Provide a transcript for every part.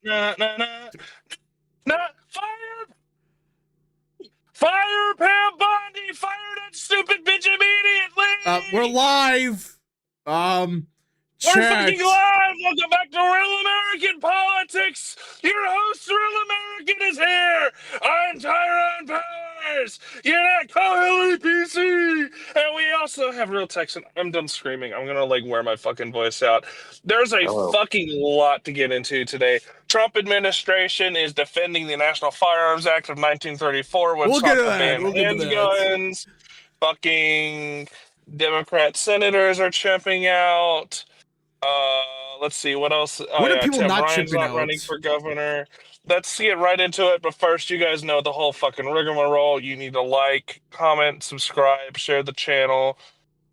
na, na, na, na, fire! Fire Pam Bondi! Fire that stupid bitch We're immediately! live. We're fucking Chat. live! Welcome back to Real American Politics! Your host, Real American, is here! I'm Tyrone Powers! You're not Kyle PC! And we also have Real Texan. I'm done screaming. I'm gonna, wear my fucking voice out. There's a Hello. fucking lot to get into today. Trump administration is defending the National Firearms Act of 1934, which We'll get sought to to that. ban We'll get to that. handguns. Fucking Democrat senators are chimping out. Let's see what else. Oh When are yeah, people Tim not Ryan's chipping not running out? for governor. Let's get right into it. But first, you guys know the whole fucking rigmarole. You need to like, comment, subscribe, share the channel,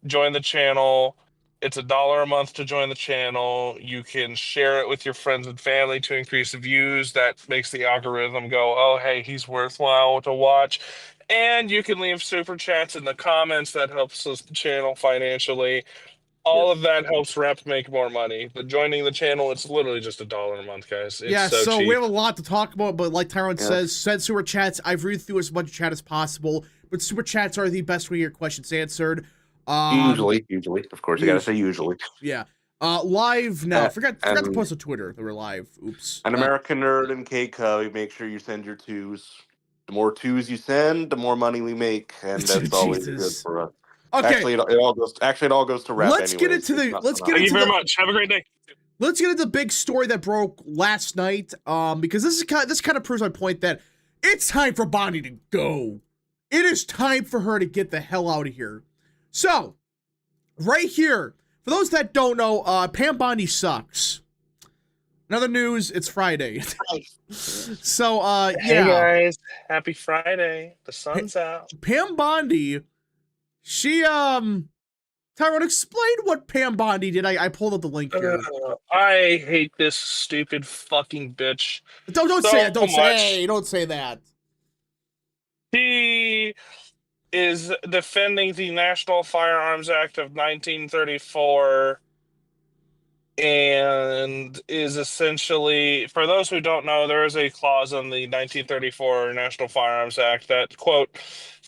join the channel. It's $1 a month to join the channel. You can share it with your friends and family to increase the views. That makes the algorithm go, oh, hey, he's worthwhile to watch. And you can leave super chats in the comments. That helps us the channel financially. All Yes. of that helps Rep make more money. But joining the channel, it's literally just $1 a month, guys. It's Yeah, so so we cheap. have a lot to talk about, but like Tyrone Yes. says, send super chats. I've read through as much chat as possible, but super chats are the best way to get your questions answered. Usually. Of course, you gotta say usually. Yeah. Live now. Forgot to and- post on Twitter that we're live. Oops. An American Nerd and K-Cub, make sure you send your twos. The more twos you send, the more money we make, and that's always good Jesus. for us. Okay. Actually, it all goes to Rep. Let's get into the. Let's get Thank you into very the. much. Have a great day. Let's get into the big story that broke last night. Because this kind of proves my point that it's time for Bonnie to go. It is time for her to get the hell out of here. So, right here, for those that don't know, Pam Bondi sucks. Another news, it's Friday. So, yeah. Hey guys, happy Friday. The sun's out. Pam Bondi, she, Tyrone, explain what Pam Bondi did. I pulled up the link here. I hate this stupid fucking bitch. Don't say that. Don't say that. He is defending the National Firearms Act of 1934 and is essentially, for those who don't know, there is a clause in the 1934 National Firearms Act that, quote,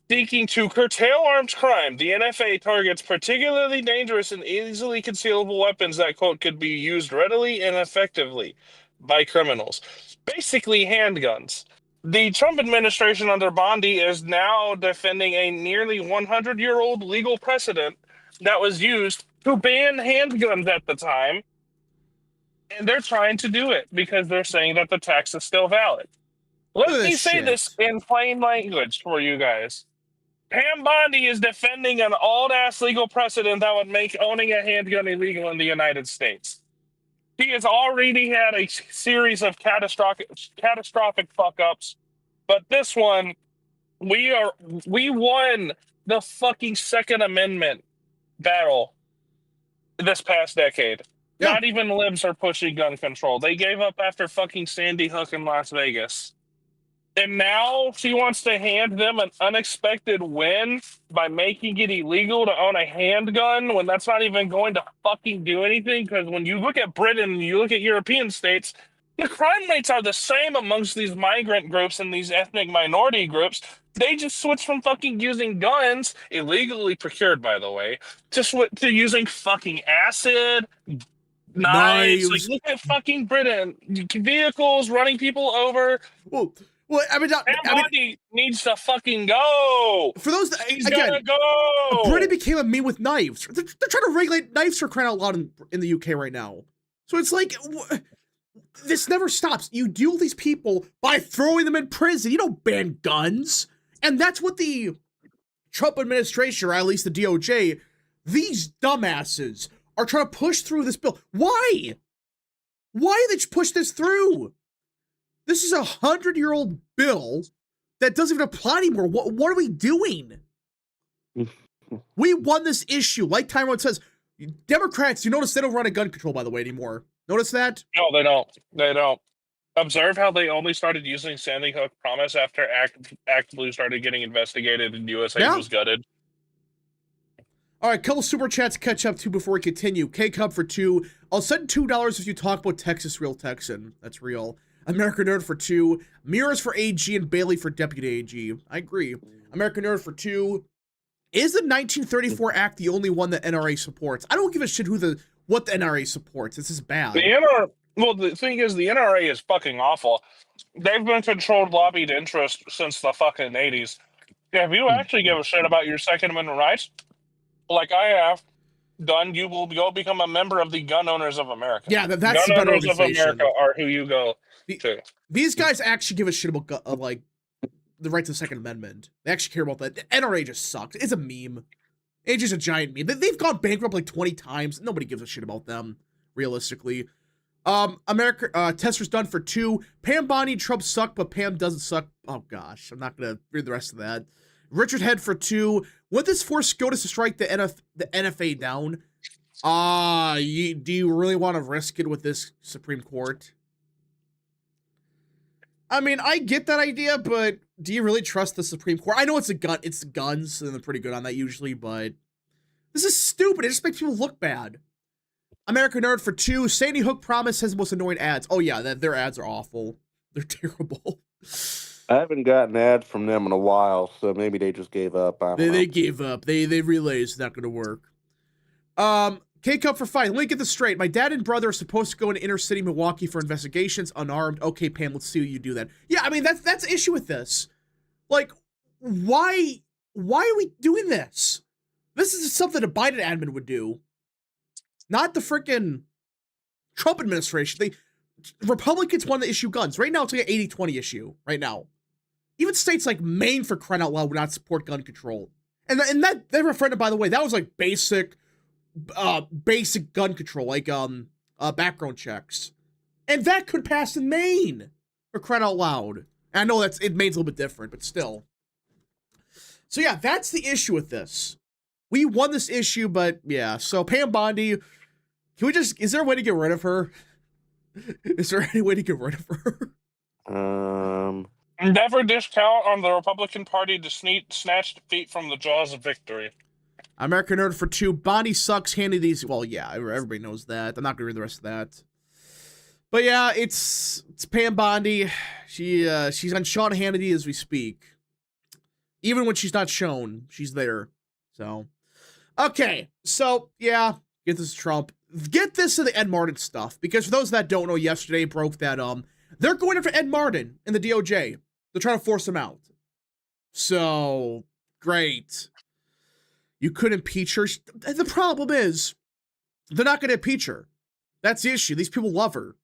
seeking to curtail armed crime, the NFA targets particularly dangerous and easily concealable weapons that, quote, could be used readily and effectively by criminals. Basically, handguns. The Trump administration under Bondi is now defending a nearly 100-year-old legal precedent that was used to ban handguns at the time. And they're trying to do it because they're saying that the tax is still valid. Let me say this in plain language for you guys. Pam Bondi is defending an old-ass legal precedent that would make owning a handgun illegal in the United States. He has already had a series of catastrophic fuck-ups, but this one, we won the fucking Second Amendment battle this past decade. Yeah. Not even libs are pushing gun control. They gave up after fucking Sandy Hook in Las Vegas. And now she wants to hand them an unexpected win by making it illegal to own a handgun when that's not even going to fucking do anything. Because when you look at Britain and you look at European states, the crime rates are the same amongst these migrant groups and these ethnic minority groups. They just switch from fucking using guns, illegally procured, by the way, to using fucking acid, knives. Like, look at fucking Britain. Vehicles running people over. Well, I mean, Bondi needs to fucking go. For those that, he's again, gotta go. Britain became a meme with knives. They're trying to regulate knives for crying out loud in the UK right now. So it's like, this never stops. You deal with these people by throwing them in prison. You don't ban guns. And that's what the Trump administration, or at least the DOJ, these dumbasses are trying to push through this bill. Why? Why did they push this through? This is 100-year-old bill that doesn't even apply anymore. What are we doing? We won this issue. Like Tyrone says, Democrats, you notice they don't run a gun control, by the way, anymore. Notice that? No, they don't. They don't. Observe how they only started using Sandy Hook Promise after Act Blue started getting investigated and USA was gutted. All right, couple super chats to catch up to before we continue. K-Cup for 2. I'll send $2 if you talk about Texas Real Texan. That's real. American Nerd for 2. Mirrors for AG and Bailey for Deputy AG. I agree. American Nerd for 2. Is the 1934 Act the only one that NRA supports? I don't give a shit what the NRA supports. This is bad. Well, the thing is, the NRA is fucking awful. They've been controlled lobbied interest since the fucking 80s. If you actually give a shit about your Second Amendment rights, like I have done, you will go become a member of the Gun Owners of America. Yeah, that's Gun the better Owners of organization. America are who you go to. These guys actually give a shit about like the right to the Second Amendment. They actually care about that. The NRA just sucks. It's a meme. It's just a giant meme. They've gone bankrupt like 20 times. Nobody gives a shit about them, realistically. Tester's done for 2. Pam Bondi, Trump suck, but Pam doesn't suck. Oh gosh, I'm not gonna read the rest of that. Richard Head for 2. Would this force SCOTUS to strike the NFA down? Do you really want to risk it with this Supreme Court? I mean, I get that idea, but do you really trust the Supreme Court? I know it's guns, and they're pretty good on that usually, but this is stupid. It just makes people look bad. American Nerd for 2. Sandy Hook Promise has the most annoying ads. Oh yeah, their ads are awful. They're terrible. I haven't gotten ads from them in a while, so maybe they just gave up. They gave up. They realized it's not going to work. K-Cup for 5. Let me get this straight. My dad and brother are supposed to go into inner city Milwaukee for investigations, unarmed. Okay, Pam, let's see you do that. Yeah, I mean, that's the issue with this. Like, why are we doing this? This is something a Biden admin would do. Not the freaking Trump administration. Republicans want to issue guns. Right now, it's like an 80-20 issue. Right now. Even states like Maine, for crying out loud, would not support gun control. And that referendum, by the way, that was like basic gun control, like background checks. And that could pass in Maine, for crying out loud. And I know Maine's a little bit different, but still. So yeah, that's the issue with this. We won this issue, but yeah. So Pam Bondi, is there a way to get rid of her? Is there any way to get rid of her? Never discount on the Republican Party to snatch defeat from the jaws of victory. American Nerd for 2. Bondi sucks. Hannity's, well, yeah, everybody knows that. I'm not gonna read the rest of that. But yeah, it's Pam Bondi. She's on Sean Hannity as we speak. Even when she's not shown, she's there. So, okay. So yeah, get this Trump. Get this to the Ed Martin stuff, because for those that don't know, yesterday broke that they're going after Ed Martin in the DOJ. They're trying to force him out. So great. You could impeach her. The problem is, they're not going to impeach her. That's the issue. These people love her.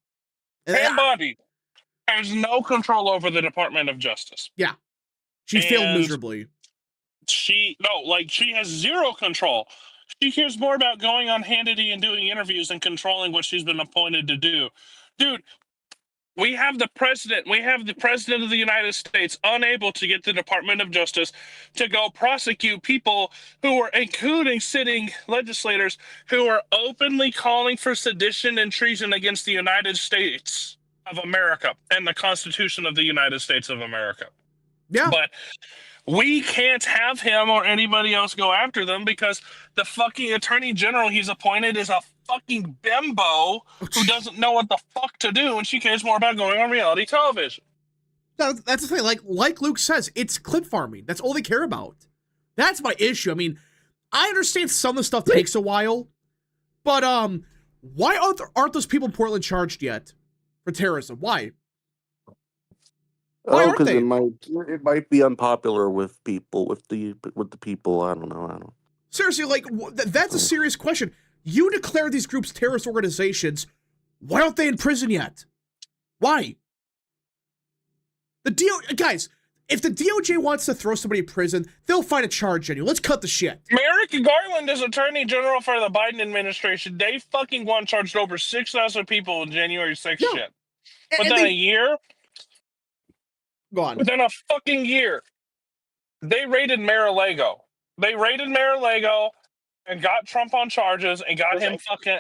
Pam Bondi has no control over the Department of Justice. Yeah. She failed miserably. She has zero control. She cares more about going on Hannity and doing interviews and controlling what she's been appointed to do. Dude, we have the president of the United States unable to get the Department of Justice to go prosecute people who are, including sitting legislators, who are openly calling for sedition and treason against the United States of America and the Constitution of the United States of America. Yeah. But we can't have him or anybody else go after them because the fucking attorney general he's appointed is a fucking bimbo who doesn't know what the fuck to do, and she cares more about going on reality television. No, that's the thing. Like Luke says, it's clip farming. That's all they care about. That's my issue. I mean, I understand some of the stuff takes a while, but why aren't those people in Portland charged yet for terrorism? Why? Why aren't they? It might be unpopular with the people. I don't know. Seriously, that's a serious question. You declare these groups terrorist organizations. Why aren't they in prison yet? Why? Guys, if the DOJ wants to throw somebody in prison, they'll find a charge on you. Let's cut the shit. Merrick Garland is Attorney General for the Biden administration. They fucking charged over 6,000 people in January 6th shit. Within a year? Go on. Within a fucking year, they raided Mar-a-Lago. And got Trump on charges and got him fucking...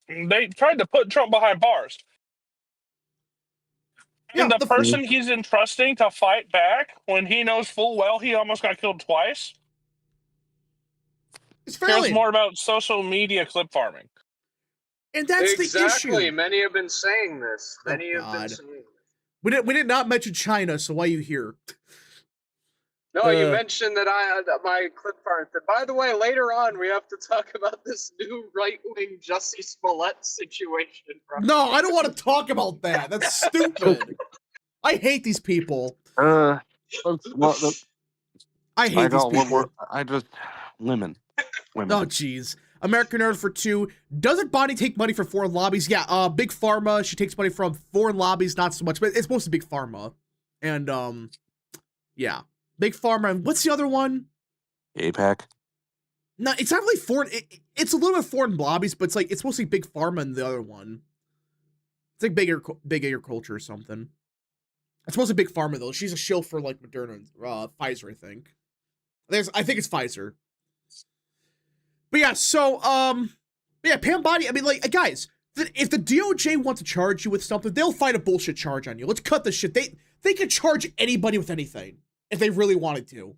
They tried to put Trump behind bars. And the person he's entrusting to fight back when he knows full well he almost got killed twice. It's Cares failing. more about social media clip farming. And that's the Exactly. issue. Many have been saying this. Oh, Many have been God. saying this. We did not mention China, so why are you here? No, you mentioned that I had my clip farm. By the way, later on we have to talk about this new right-wing Jussie Smollett situation, bro. No, I don't want to talk about that. That's stupid. I hate these people. Well, I hate these people. I just women. Oh, jeez. American Nerd for 2. Doesn't Bonnie take money from foreign lobbies? Yeah, Big Pharma, she takes money from foreign lobbies, not so much, but it's mostly Big Pharma. And, yeah. Big Pharma, and what's the other one? APAC. No, it's not really foreign. It's a little bit foreign lobbies, but it's mostly Big Pharma and the other one. It's like big agriculture or something. It's mostly Big Pharma, though. She's a shill for, like, Moderna and Pfizer, I think. I think it's Pfizer. But yeah, so, yeah, Pam Bondi, I mean, like, guys, if the DOJ wants to charge you with something, they'll find a bullshit charge on you. Let's cut this shit. They could charge anybody with anything if they really wanted to.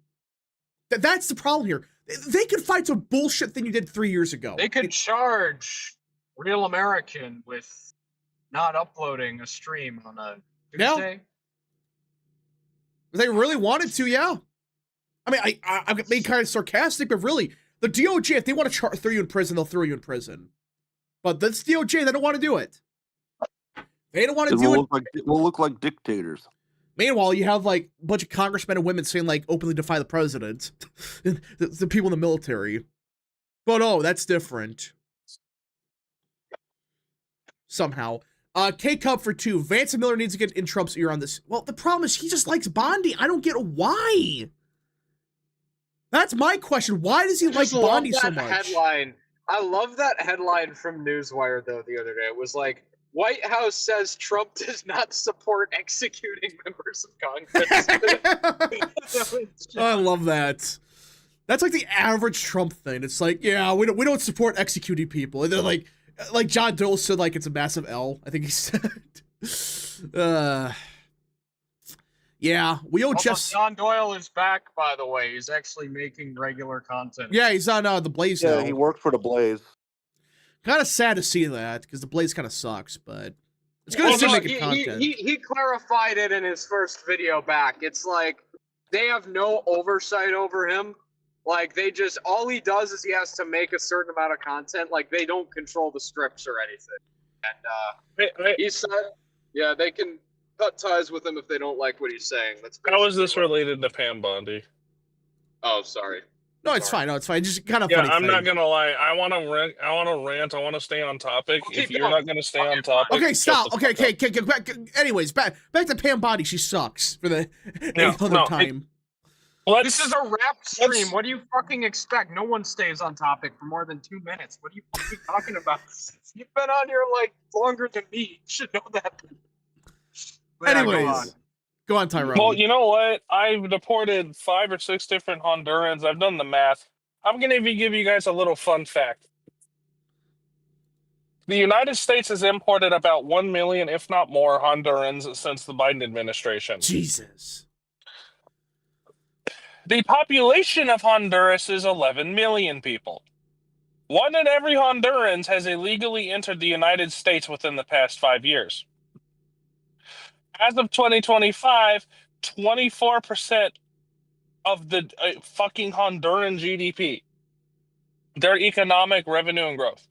That's the problem here. They could find some bullshit thing you did 3 years ago. They could charge Real American with not uploading a stream on a Tuesday. If they really wanted to, yeah. I mean, I'm being kind of sarcastic, but really, the DOJ, if they want to throw you in prison, they'll throw you in prison. But that's DOJ, they don't want to do it. They don't want to do it. We'll look like dictators. Meanwhile, you have, like, a bunch of congressmen and women saying, like, openly defy the president. the people in the military. But, oh, that's different. Somehow. K-Cup for 2. Vance and Miller needs to get in Trump's ear on this. Well, the problem is he just likes Bondi. I don't get why. That's my question. Why does he like Bondi so much? Headline. I love that headline from Newswire, though, the other day. It was like, White House says Trump does not support executing members of Congress. I love that. That's like the average Trump thing. It's like, yeah, we don't support executing people. And they're like John Dole said, like, it's a massive L, I think he said. Yeah, we owe Jeff. John Doyle is back, by the way. He's actually making regular content. Yeah, he's on the Blaze now. Yeah, he worked for the Blaze. Kind of sad to see that, because the Blaze kind of sucks, but it's good to see him making content. He clarified it in his first video back. It's like, they have no oversight over him. Like, they just, all he does is he has to make a certain amount of content. Like, they don't control the scripts or anything. And he said, yeah, they can cut ties with him if they don't like what he's saying. That's how is this related to Pam Bondi? Oh, sorry. No, it's fine. No, it's fine. Just kind of yeah, funny. I'm thing. not gonna lie. I want to rant. I want to stay on topic. If you're not gonna stay on topic, okay, stop. Okay. Anyways, back to Pam Bondi. She sucks for the 800th time. This is a rap stream. What do you fucking expect? No one stays on topic for more than 2 minutes. What are you fucking talking about? You've been on here like longer than me. You should know that. Anyways, go on, Tyrone. Well, you know what? I've deported 5 or 6 different Hondurans. I've done the math. I'm going to give you guys a little fun fact. The United States has imported about 1 million, if not more, Hondurans since the Biden administration. Jesus. The population of Honduras is 11 million people. 1 in every Hondurans has illegally entered the United States within the past 5 years. As of 2025, 24% of the fucking Honduran GDP, their economic revenue and growth,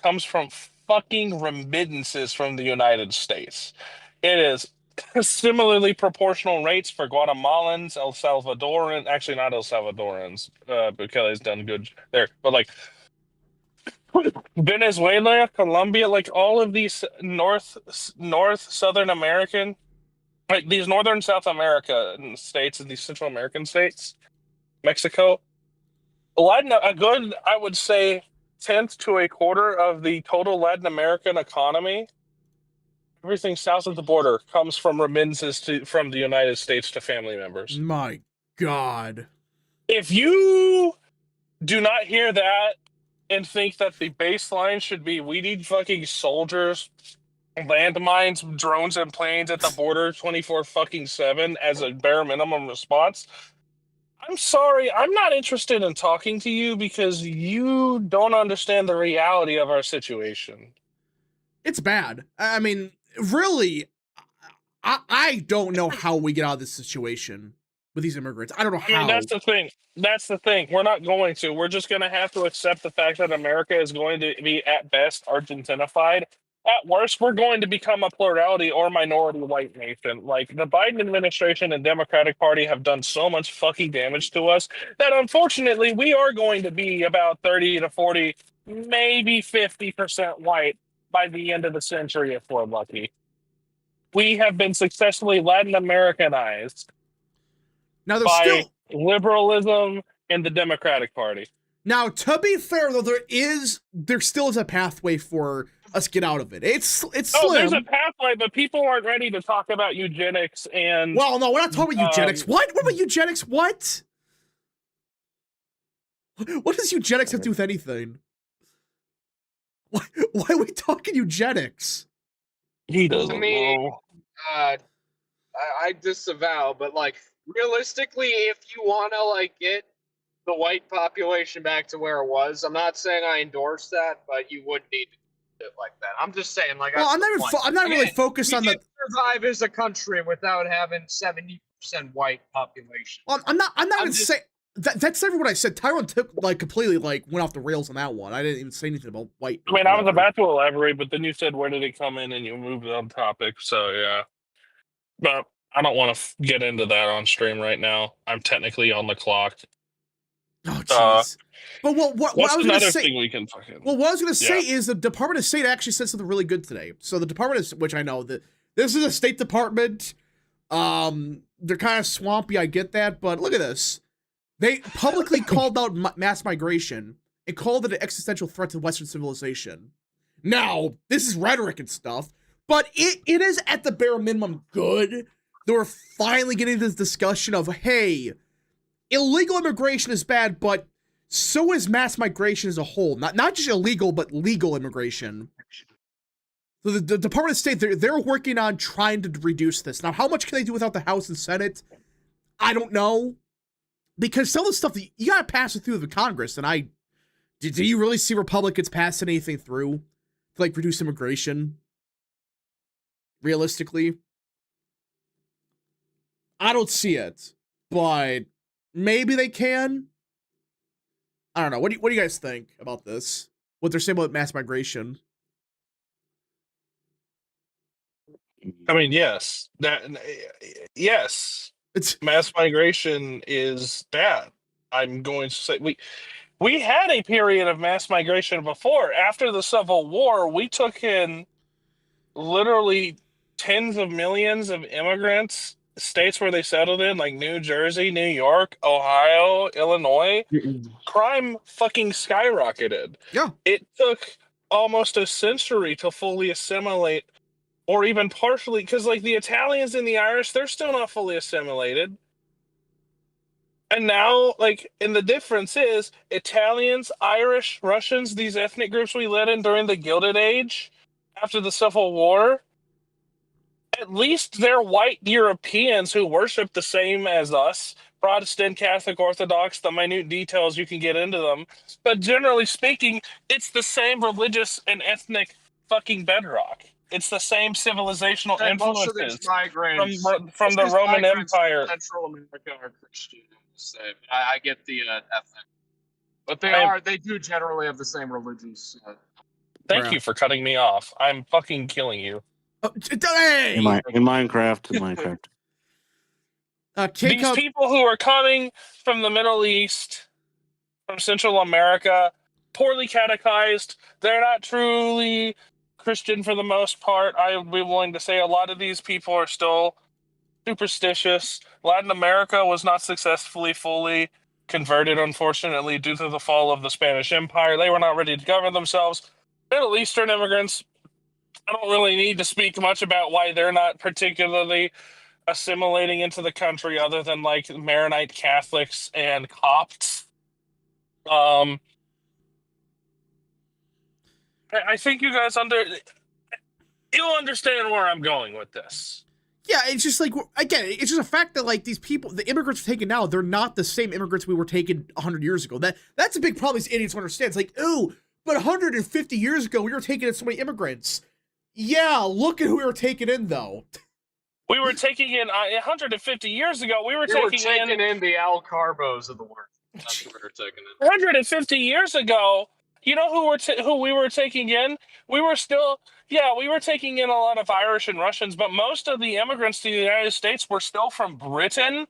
comes from fucking remittances from the United States. It is similarly proportional rates for Guatemalans, El Salvadorans, actually not El Salvadorans, Bukele's done good there, but like Venezuela, Colombia, like all of these North Southern American, like these Northern South American states and these Central American states, Mexico, a good, I would say, 10th to a quarter of the total Latin American economy, everything south of the border comes from remittances from the United States to family members. My God. If you do not hear that and think that the baseline should be we need fucking soldiers, landmines, drones, and planes at the border 24 fucking 7 as a bare minimum response, I'm sorry, I'm not interested in talking to you because you don't understand the reality of our situation. It's bad. I mean, really, I don't know how we get out of this situation with these immigrants. I don't know I mean, how. that's the thing. That's the thing. We're not going to. We're just going to have to accept the fact that America is going to be, at best, Argentinified. At worst, we're going to become a plurality or minority white nation. Like, the Biden administration and Democratic Party have done so much fucking damage to us that unfortunately we are going to be about 30 to 40, maybe 50% white by the end of the century if we're lucky. We have been successfully Latin Americanized Now there's by still liberalism and the Democratic Party. now to be fair though, there still is a pathway for us to get out of it. It's Oh, there's a slim. pathway, but people aren't ready to talk about eugenics and Well, no, we're not talking about eugenics. What? What about eugenics? What? What does eugenics have to do with anything? Why are we talking eugenics? he To doesn't me, know. I disavow, but like realistically, if you want to like get the white population back to where it was, I'm not saying I endorse that, but you would need to do it like that. I'm just saying, like Well, that's the point. I'm not really Again, focused we on can the. survive as a country without having 70% white population. Well, I'm not I'm even just saying that's never what I said. Tyrone took like completely like went off the rails on that one. I didn't even say anything about white. I Or mean, I was whatever. about to elaborate, but then you said, where did it come in? And you moved on topic. So, yeah. But I don't want to get into that on stream right now. I'm technically on the clock. Oh, Uh, jeez. But what I what's was gonna another say. thing we can fucking. Well, what I was gonna say Yeah. is the Department of State actually said something really good today. So the Department of, which I know that this is a State Department. They're kind of swampy. I get that, but look at this. They publicly called out mass migration and called it an existential threat to Western civilization. Now, this is rhetoric and stuff, but it is at the bare minimum good that we're finally getting this discussion of, hey, illegal immigration is bad, but so is mass migration as a whole. Not just illegal, but legal immigration. So the Department of State, they're working on trying to reduce this. Now, how much can they do without the House and Senate? I don't know. Because some of the stuff that you gotta pass it through the Congress, and do you really see Republicans passing anything through to like reduce immigration? Realistically, I don't see it, but maybe they can. I don't know. What do you guys think about this? What they're saying about mass migration? I mean, yes. Yes. It's Mass migration is bad. I'm going to say we had a period of mass migration before. After the Civil War, we took in literally tens of millions of immigrants, states where they settled in, like New Jersey, New York, Ohio, Illinois. Crime fucking skyrocketed. yeah. It took almost a century to fully assimilate, or even partially, because like the Italians and the Irish, they're still not fully assimilated. And now, like, and the difference is Italians, Irish, Russians, these ethnic groups we led in during the Gilded Age after the Civil War, at least they're white Europeans who worship the same as us. Protestant, Catholic, Orthodox, the minute details you can get into them. But generally speaking, it's the same religious and ethnic fucking bedrock. It's the same civilizational and most of these influences migrants, from most the of these Roman migrants from Empire. Central America are Christian. I'm just saying. I get the ethnic, but I they do generally have the same religious. thank Bruh. you for cutting me off. I'm fucking killing you. Oh, hey, In Minecraft. These K-Cup. people who are coming from the Middle East, from Central America, poorly catechized, they're not truly Christian for the most part. I would be willing to say a lot of these people are still superstitious. Latin America was not successfully fully converted, unfortunately, due to the fall of the Spanish Empire. They were not ready to govern themselves. Middle Eastern immigrants, I don't really need to speak much about why they're not particularly assimilating into the country other than like Maronite Catholics and Copts. Um, I think you guys you'll understand where I'm going with this. Yeah, it's just like, again, it's just a fact that like these people, the immigrants we're taking now, they're not the same immigrants we were taking 100 years ago. That's a big problem these idiots don't understand. It's like, oh, but 150 years ago we were taking in so many immigrants. Yeah, look at who we were taking in though. We were taking in 150 years ago. We were taking in the Al Carbos of the world. That's what we were taking in. 150 years ago. You know who we were taking in? We were taking in a lot of Irish and Russians, but most of the immigrants to the United States were still from Britain,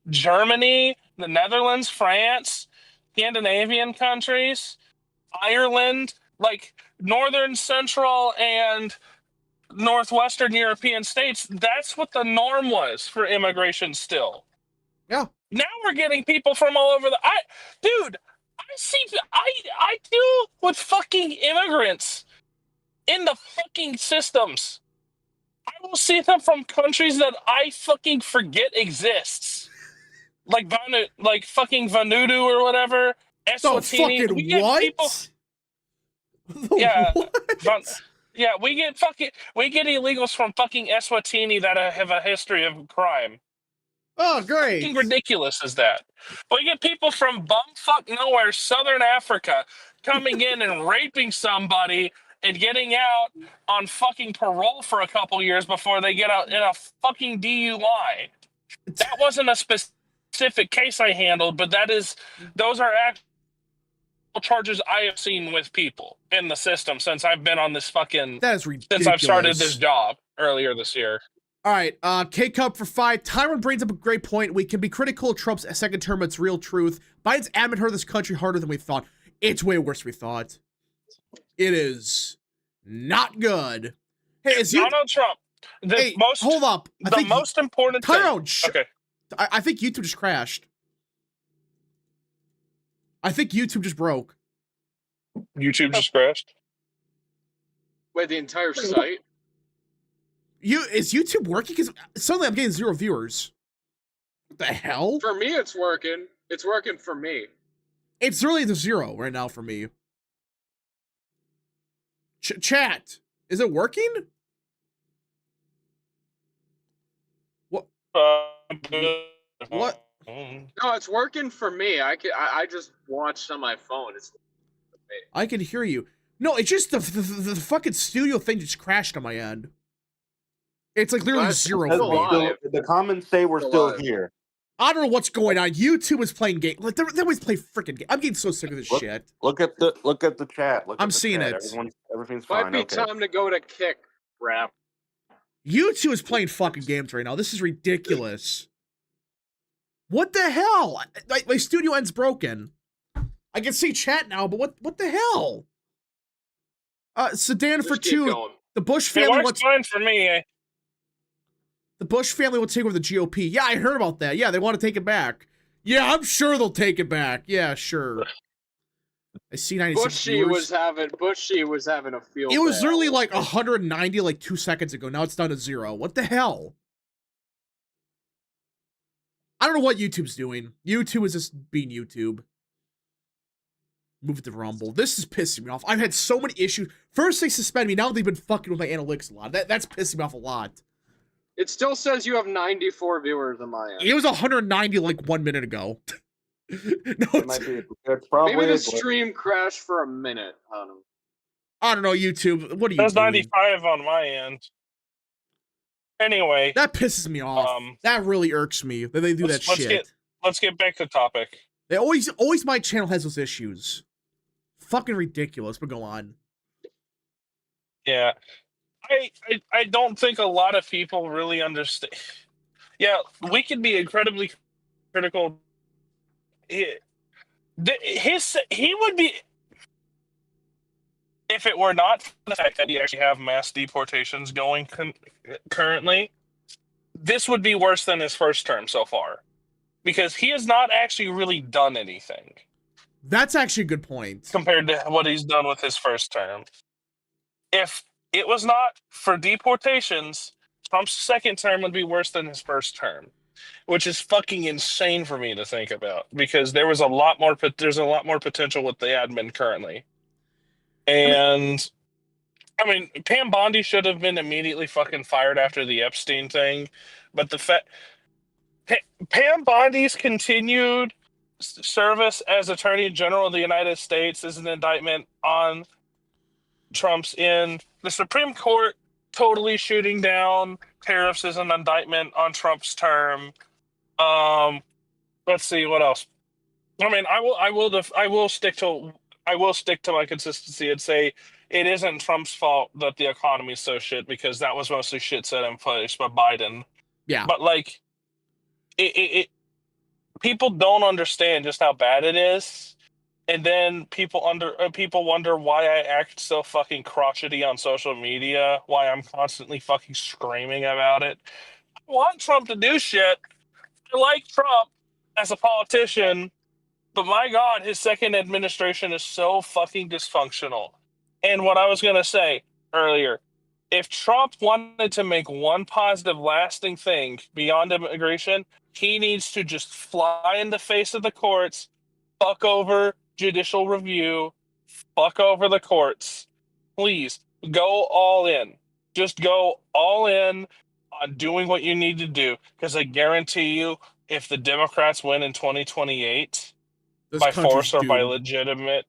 Germany, the Netherlands, France, Scandinavian countries, Ireland, like northern, central, and northwestern European states. That's what the norm was for immigration still. Yeah. Now we're getting people from all over dude, I deal with fucking immigrants in the fucking systems. I will see them from countries that I fucking forget exists. Like fucking Vanuatu or whatever. The Eswatini. fucking what? Yeah. What? We get illegals from fucking Eswatini that have a history of crime. Oh, great. Fucking ridiculous is that? We get people from bumfuck nowhere, Southern Africa, coming in and raping somebody and getting out on fucking parole for a couple years before they get out in a fucking DUI. That wasn't a specific case I handled, but those are actual charges I have seen with people in the system since I've been on this fucking. That is ridiculous. Since I've started this job earlier this year. All right, K-Cup for 5. Tyron brings up a great point. We can be critical of Trump's second term, but it's real truth. Biden's admin hurt this country harder than we thought. It's way worse than we thought. It is not good. Hey, is Donald Trump. Hold up. The most important Tyrone, thing. Okay. I think YouTube just crashed. I think YouTube just broke. YouTube just crashed? Wait, the entire site? Is YouTube working? Because suddenly I'm getting 0 viewers. What the hell? For me, it's working. It's working for me. It's really the 0 right now for me. Chat, is it working? What? What? No, it's working for me. I just watched on my phone. It's for me. I can hear you. No, it's just the fucking studio thing just crashed on my end. It's like literally 0 for me. The comments say we're still here. I don't know what's going on. YouTube is playing game. Like they always play freaking game. I'm getting so sick of this shit. Look at the chat. I'm seeing it. Everything's fine. Might be time to go to kick, rap. YouTube is playing fucking games right now. This is ridiculous. What the hell? My studio end's broken. I can see chat now, but what the hell? Sedan for 2. The Bush family wants fine for me. The Bush family will take over the GOP. Yeah, I heard about that. Yeah, they want to take it back. Yeah, I'm sure they'll take it back. Yeah, sure. I see 96 Bushy was having a field. It was literally like 190 like 2 seconds ago. Now it's down to 0. What the hell? I don't know what YouTube's doing. YouTube is just being YouTube. Move it to Rumble. This is pissing me off. I've had so many issues. First they suspend me. Now they've been fucking with my analytics a lot. That's pissing me off a lot. It still says you have 94 viewers on my end. It was 190 like 1 minute ago. No, it's probably maybe the stream crashed for a minute. I don't know, YouTube. What are you doing? There's 95 on my end. Anyway. That pisses me off. That really irks me that they do that shit. Let's get back to topic. They always my channel has those issues. Fucking ridiculous, but go on. Yeah. I don't think a lot of people really understand. Yeah, we can be incredibly critical. He would be, if it were not for the fact that we actually have mass deportations going currently, this would be worse than his first term so far. Because he has not actually really done anything. That's actually a good point. Compared to what he's done with his first term. If it was not for deportations, Trump's second term would be worse than his first term. Which is fucking insane for me to think about. Because there's a lot more potential with the admin currently. And I mean, Pam Bondi should have been immediately fucking fired after the Epstein thing, but the fact Pam Bondi's continued service as Attorney General of the United States is an indictment on Trump's end. The Supreme Court totally shooting down tariffs is an indictment on Trump's term. Let's see what else. I mean, I will stick to my consistency and say it isn't Trump's fault that the economy is so shit because that was mostly shit set in place by Biden. Yeah. But like, it people don't understand just how bad it is, and then people wonder why I act so fucking crotchety on social media, why I'm constantly fucking screaming about it. I want Trump to do shit. I like Trump as a politician, but my God, his second administration is so fucking dysfunctional. And what I was gonna say earlier, if Trump wanted to make one positive, lasting thing beyond immigration, he needs to just fly in the face of the courts, fuck over judicial review, fuck over the courts. Please go all in. Just go all in on doing what you need to do. Because I guarantee you, if the Democrats win in 2028, This by country's force or by doomed. legitimate,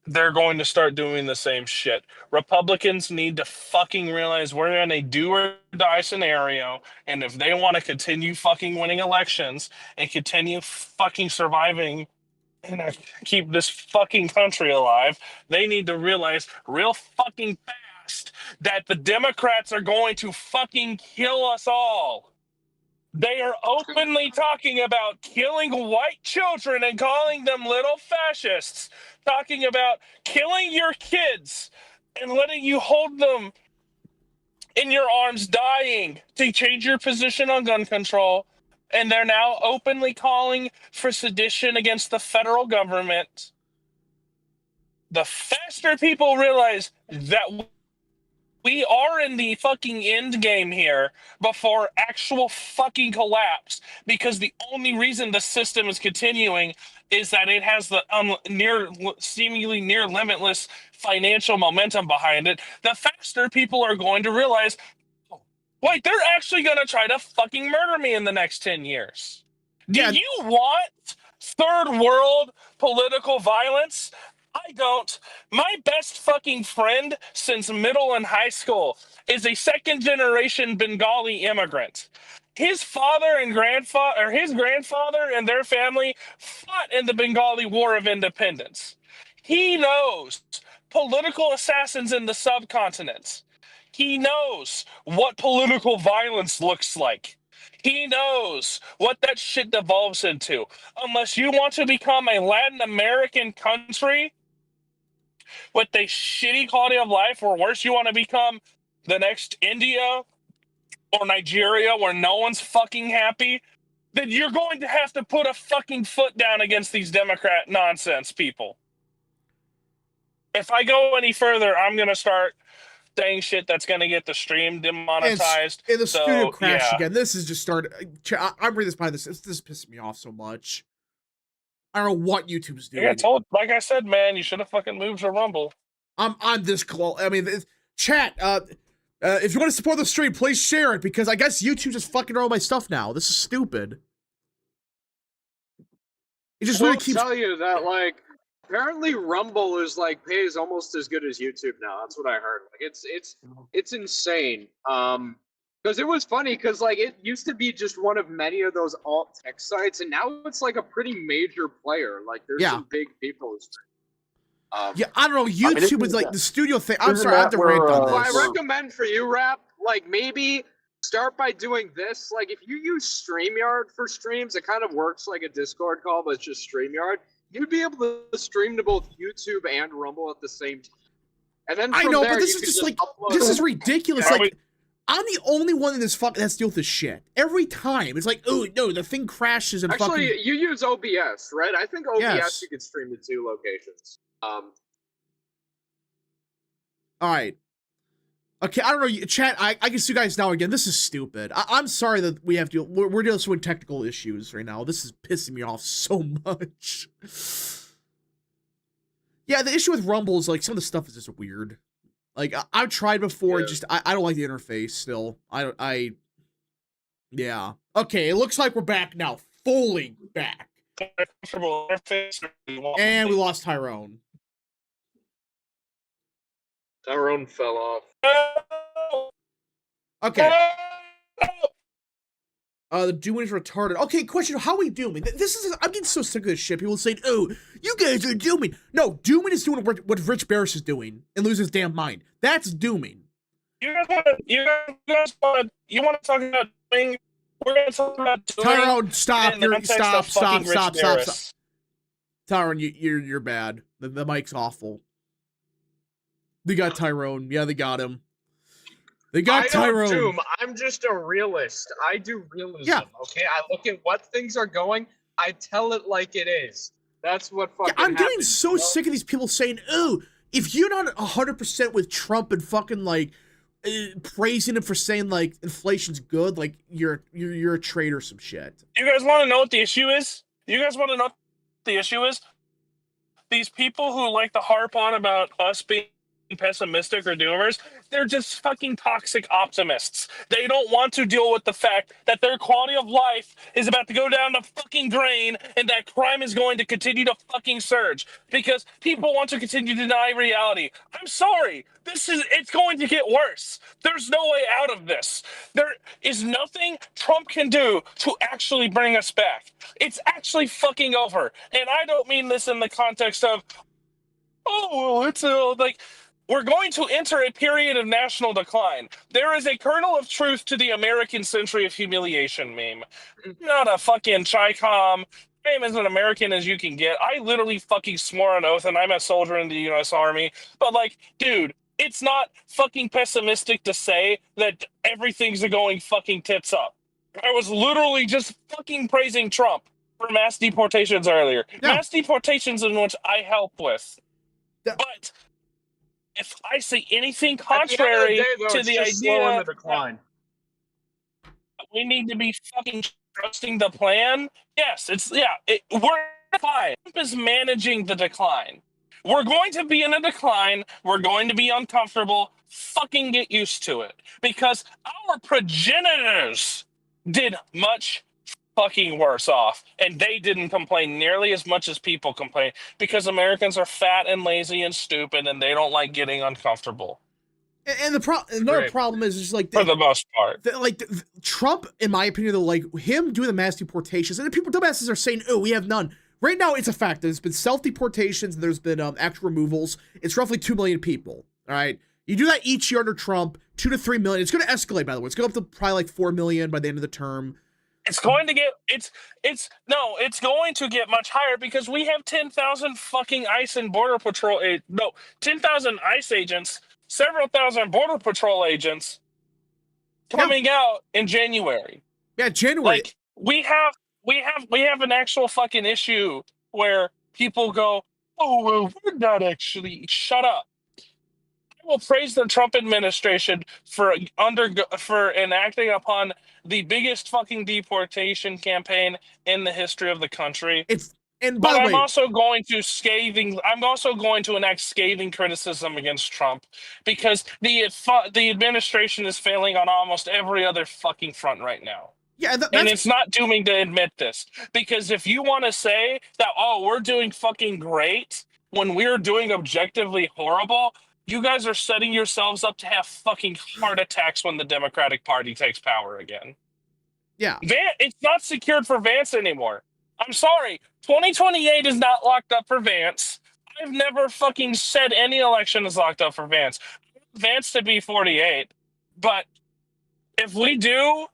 they're going to start doing the same shit. Republicans need to fucking realize we're in a do or die scenario, and if they want to continue fucking winning elections and continue fucking surviving and keep this fucking country alive, they need to realize real fucking fast that the Democrats are going to fucking kill us all. They are openly talking about killing white children and calling them little fascists, talking about killing your kids and letting you hold them in your arms dying to change your position on gun control. And they're now openly calling for sedition against the federal government. The faster people realize that we are in the fucking end game here before actual fucking collapse, because the only reason the system is continuing is that it has the seemingly near limitless financial momentum behind it. The faster people are going to realize, wait, they're actually going to try to fucking murder me in the next 10 years. Do Yeah. you want third world political violence? I don't. My best fucking friend since middle and high school is a second generation Bengali immigrant. His father and grandfather, or his grandfather and their family fought in the Bengali War of Independence. He knows political assassins in the subcontinent. He knows what political violence looks like. He knows what that shit devolves into. Unless you want to become a Latin American country with a shitty quality of life, or worse, you want to become the next India or Nigeria where no one's fucking happy, then you're going to have to put a fucking foot down against these Democrat nonsense people. If I go any further, I'm going to start saying shit that's going to get the stream demonetized. And the studio crashed yeah. again. This is just started. I'm reading this by this. This pisses me off so much. I don't know what YouTube's doing. Like I said, man, you should have fucking moved to Rumble. I'm this close. I mean, chat. If you want to support the stream, please share it, because I guess YouTube just fucking all my stuff now. This is stupid. It just really keeps. I'll tell you that, like, apparently Rumble is like pays almost as good as YouTube now. That's what I heard. Like, it's insane. Because it was funny, because like it used to be just one of many of those alt tech sites, and now it's like a pretty major player. Like, there's some big people. Yeah, I don't know. YouTube is like the studio thing. I'm sorry, I have to rant on this. I recommend for you, Rap, like maybe start by doing this. Like, if you use StreamYard for streams, it kind of works like a Discord call, but it's just StreamYard. You'd be able to stream to both YouTube and Rumble at the same time. And then I know, there, but this is just like this is ridiculous. Like, I'm the only one in this fuck that has to deal with this shit every time. It's like, oh no, the thing crashes and actually, fucking. You use OBS, right? I think OBS you can stream to 2 locations. All right. Okay, I don't know, chat. I can see you guys now again. This is stupid. I'm sorry that we have to. We're dealing with technical issues right now. This is pissing me off so much. Yeah, the issue with Rumble is like some of the stuff is just weird. Like I've tried before, Yeah. just I don't like the interface still. Yeah. Okay, it looks like we're back now. Fully back. Comfortable interface. And we lost Tyrone. Tyrone fell off. Okay. The doing is retarded. Okay, question: how are we dooming? This is I'm getting so sick of this shit. People saying, "Oh, you guys are dooming." No, dooming is doing what Rich Barris is doing and lose his damn mind. That's dooming. You want to talk about doing? We're going to talk about doing. Tyrone, stop! In the context of Stop! fucking Rich Barris. Tyrone, you're bad. The mic's awful. They got Tyrone. Yeah, they got him. They got Tyrone. I don't doom. I'm just a realist. I do realism. Yeah. Okay, I look at what things are going. I tell it like it is. That's what fucking. Yeah, I'm getting happens, so you know? sick of these people saying, "Oh, if you're not 100% with Trump and fucking like praising him for saying like inflation's good, like you're a traitor, or some shit." You guys want to know what the issue is? You guys want to know what the issue is? These people who like to harp on about us being pessimistic or doomers, they're just fucking toxic optimists. They don't want to deal with the fact that their quality of life is about to go down the fucking drain and that crime is going to continue to fucking surge because people want to continue to deny reality. I'm sorry. It's going to get worse. There's no way out of this. There is nothing Trump can do to actually bring us back. It's actually fucking over. And I don't mean this in the context of, oh, well, it's like, we're going to enter a period of national decline. There is a kernel of truth to the American century of humiliation meme. Not a fucking Chi-Com. I am as an American as you can get. I literally fucking swore an oath, and I'm a soldier in the U.S. Army. But, like, dude, it's not fucking pessimistic to say that everything's going fucking tits up. I was literally just fucking praising Trump for mass deportations earlier. Yeah. Mass deportations in which I help with. Yeah. But if I say anything At the end of the contrary day, though, to it's the just slowing idea the decline. that we need to be fucking trusting the plan, yes, we're fine. Trump is managing the decline. We're going to be in a decline. We're going to be uncomfortable. Fucking get used to it. Because our progenitors did much fucking worse off, and they didn't complain nearly as much as people complain because Americans are fat and lazy and stupid, and they don't like getting uncomfortable. And another problem is just like for the most part. Trump, in my opinion, though, like him doing the mass deportations, and the people, dumbasses, are saying, "Oh, we have none." Right now, it's a fact. There's been self-deportations and there's been actual removals. It's roughly 2 million people. All right, you do that each year under Trump, 2 to 3 million. It's going to escalate, by the way. It's going up to probably like 4 million by the end of the term. It's going to get it's going to get much higher because we have 10,000 fucking ICE and border patrol 10,000 ICE agents, several thousand border patrol agents coming out in January. Yeah, January. Like we have an actual fucking issue where people go, "Oh, well, we're not actually." Shut up. I will praise the Trump administration for enacting upon the biggest fucking deportation campaign in the history of the country. But I'm also going to enact scathing criticism against Trump because the administration is failing on almost every other fucking front right now. Yeah, and it's not dooming to admit this because if you want to say that, oh, we're doing fucking great when we're doing objectively horrible, you guys are setting yourselves up to have fucking heart attacks when the Democratic Party takes power again. Yeah. It's not secured for Vance anymore. I'm sorry. 2028 is not locked up for Vance. I've never fucking said any election is locked up for Vance. I want Vance to be 48. But if we do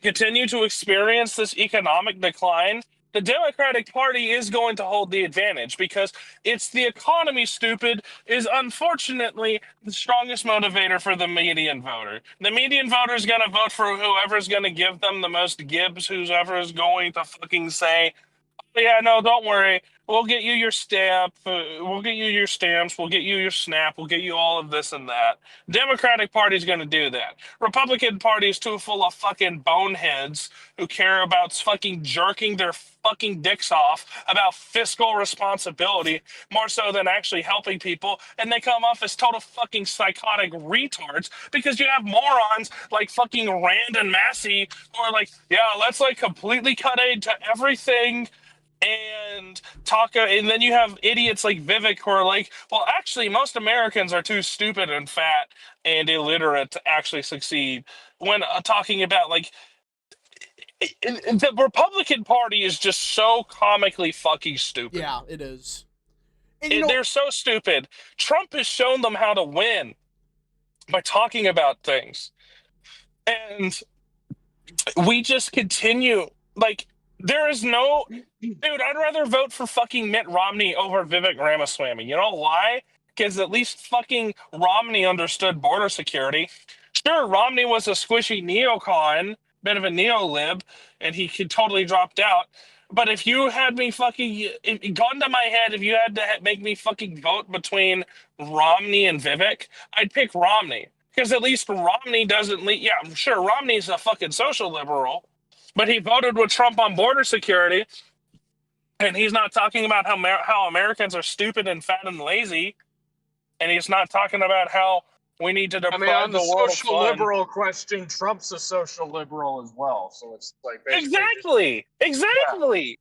continue to experience this economic decline, the Democratic Party is going to hold the advantage because it's the economy, stupid, is unfortunately the strongest motivator for the median voter. The median voter is going to vote for whoever's going to give them the most gibs, whoever is going to fucking say, oh, yeah, no, don't worry. We'll get you your stamp. We'll get you your stamps. We'll get you your SNAP. We'll get you all of this and that. Democratic Party's going to do that. Republican Party is too full of fucking boneheads who care about fucking jerking their fucking dicks off about fiscal responsibility more so than actually helping people. And they come off as total fucking psychotic retards because you have morons like fucking Rand and Massey who are like, yeah, let's like completely cut aid to everything and and then you have idiots like Vivek who are like, well, actually, most Americans are too stupid and fat and illiterate to actually succeed. When talking about like the Republican Party is just so comically fucking stupid. Yeah, it is. And They're so stupid. Trump has shown them how to win by talking about things, and we just continue like. There is no, dude. I'd rather vote for fucking Mitt Romney over Vivek Ramaswamy. You know why? Because at least fucking Romney understood border security. Sure, Romney was a squishy neocon, bit of a neo-lib, and he could totally dropped out. But if you had me fucking gun to my head, if you had to make me fucking vote between Romney and Vivek, I'd pick Romney because at least Romney doesn't lead. Yeah, I'm sure Romney's a fucking social liberal. But he voted with Trump on border security, and he's not talking about how Americans are stupid and fat and lazy, and he's not talking about how we need to deprive on the world social of fun. liberal question, Trump's a social liberal as well. So it's like exactly.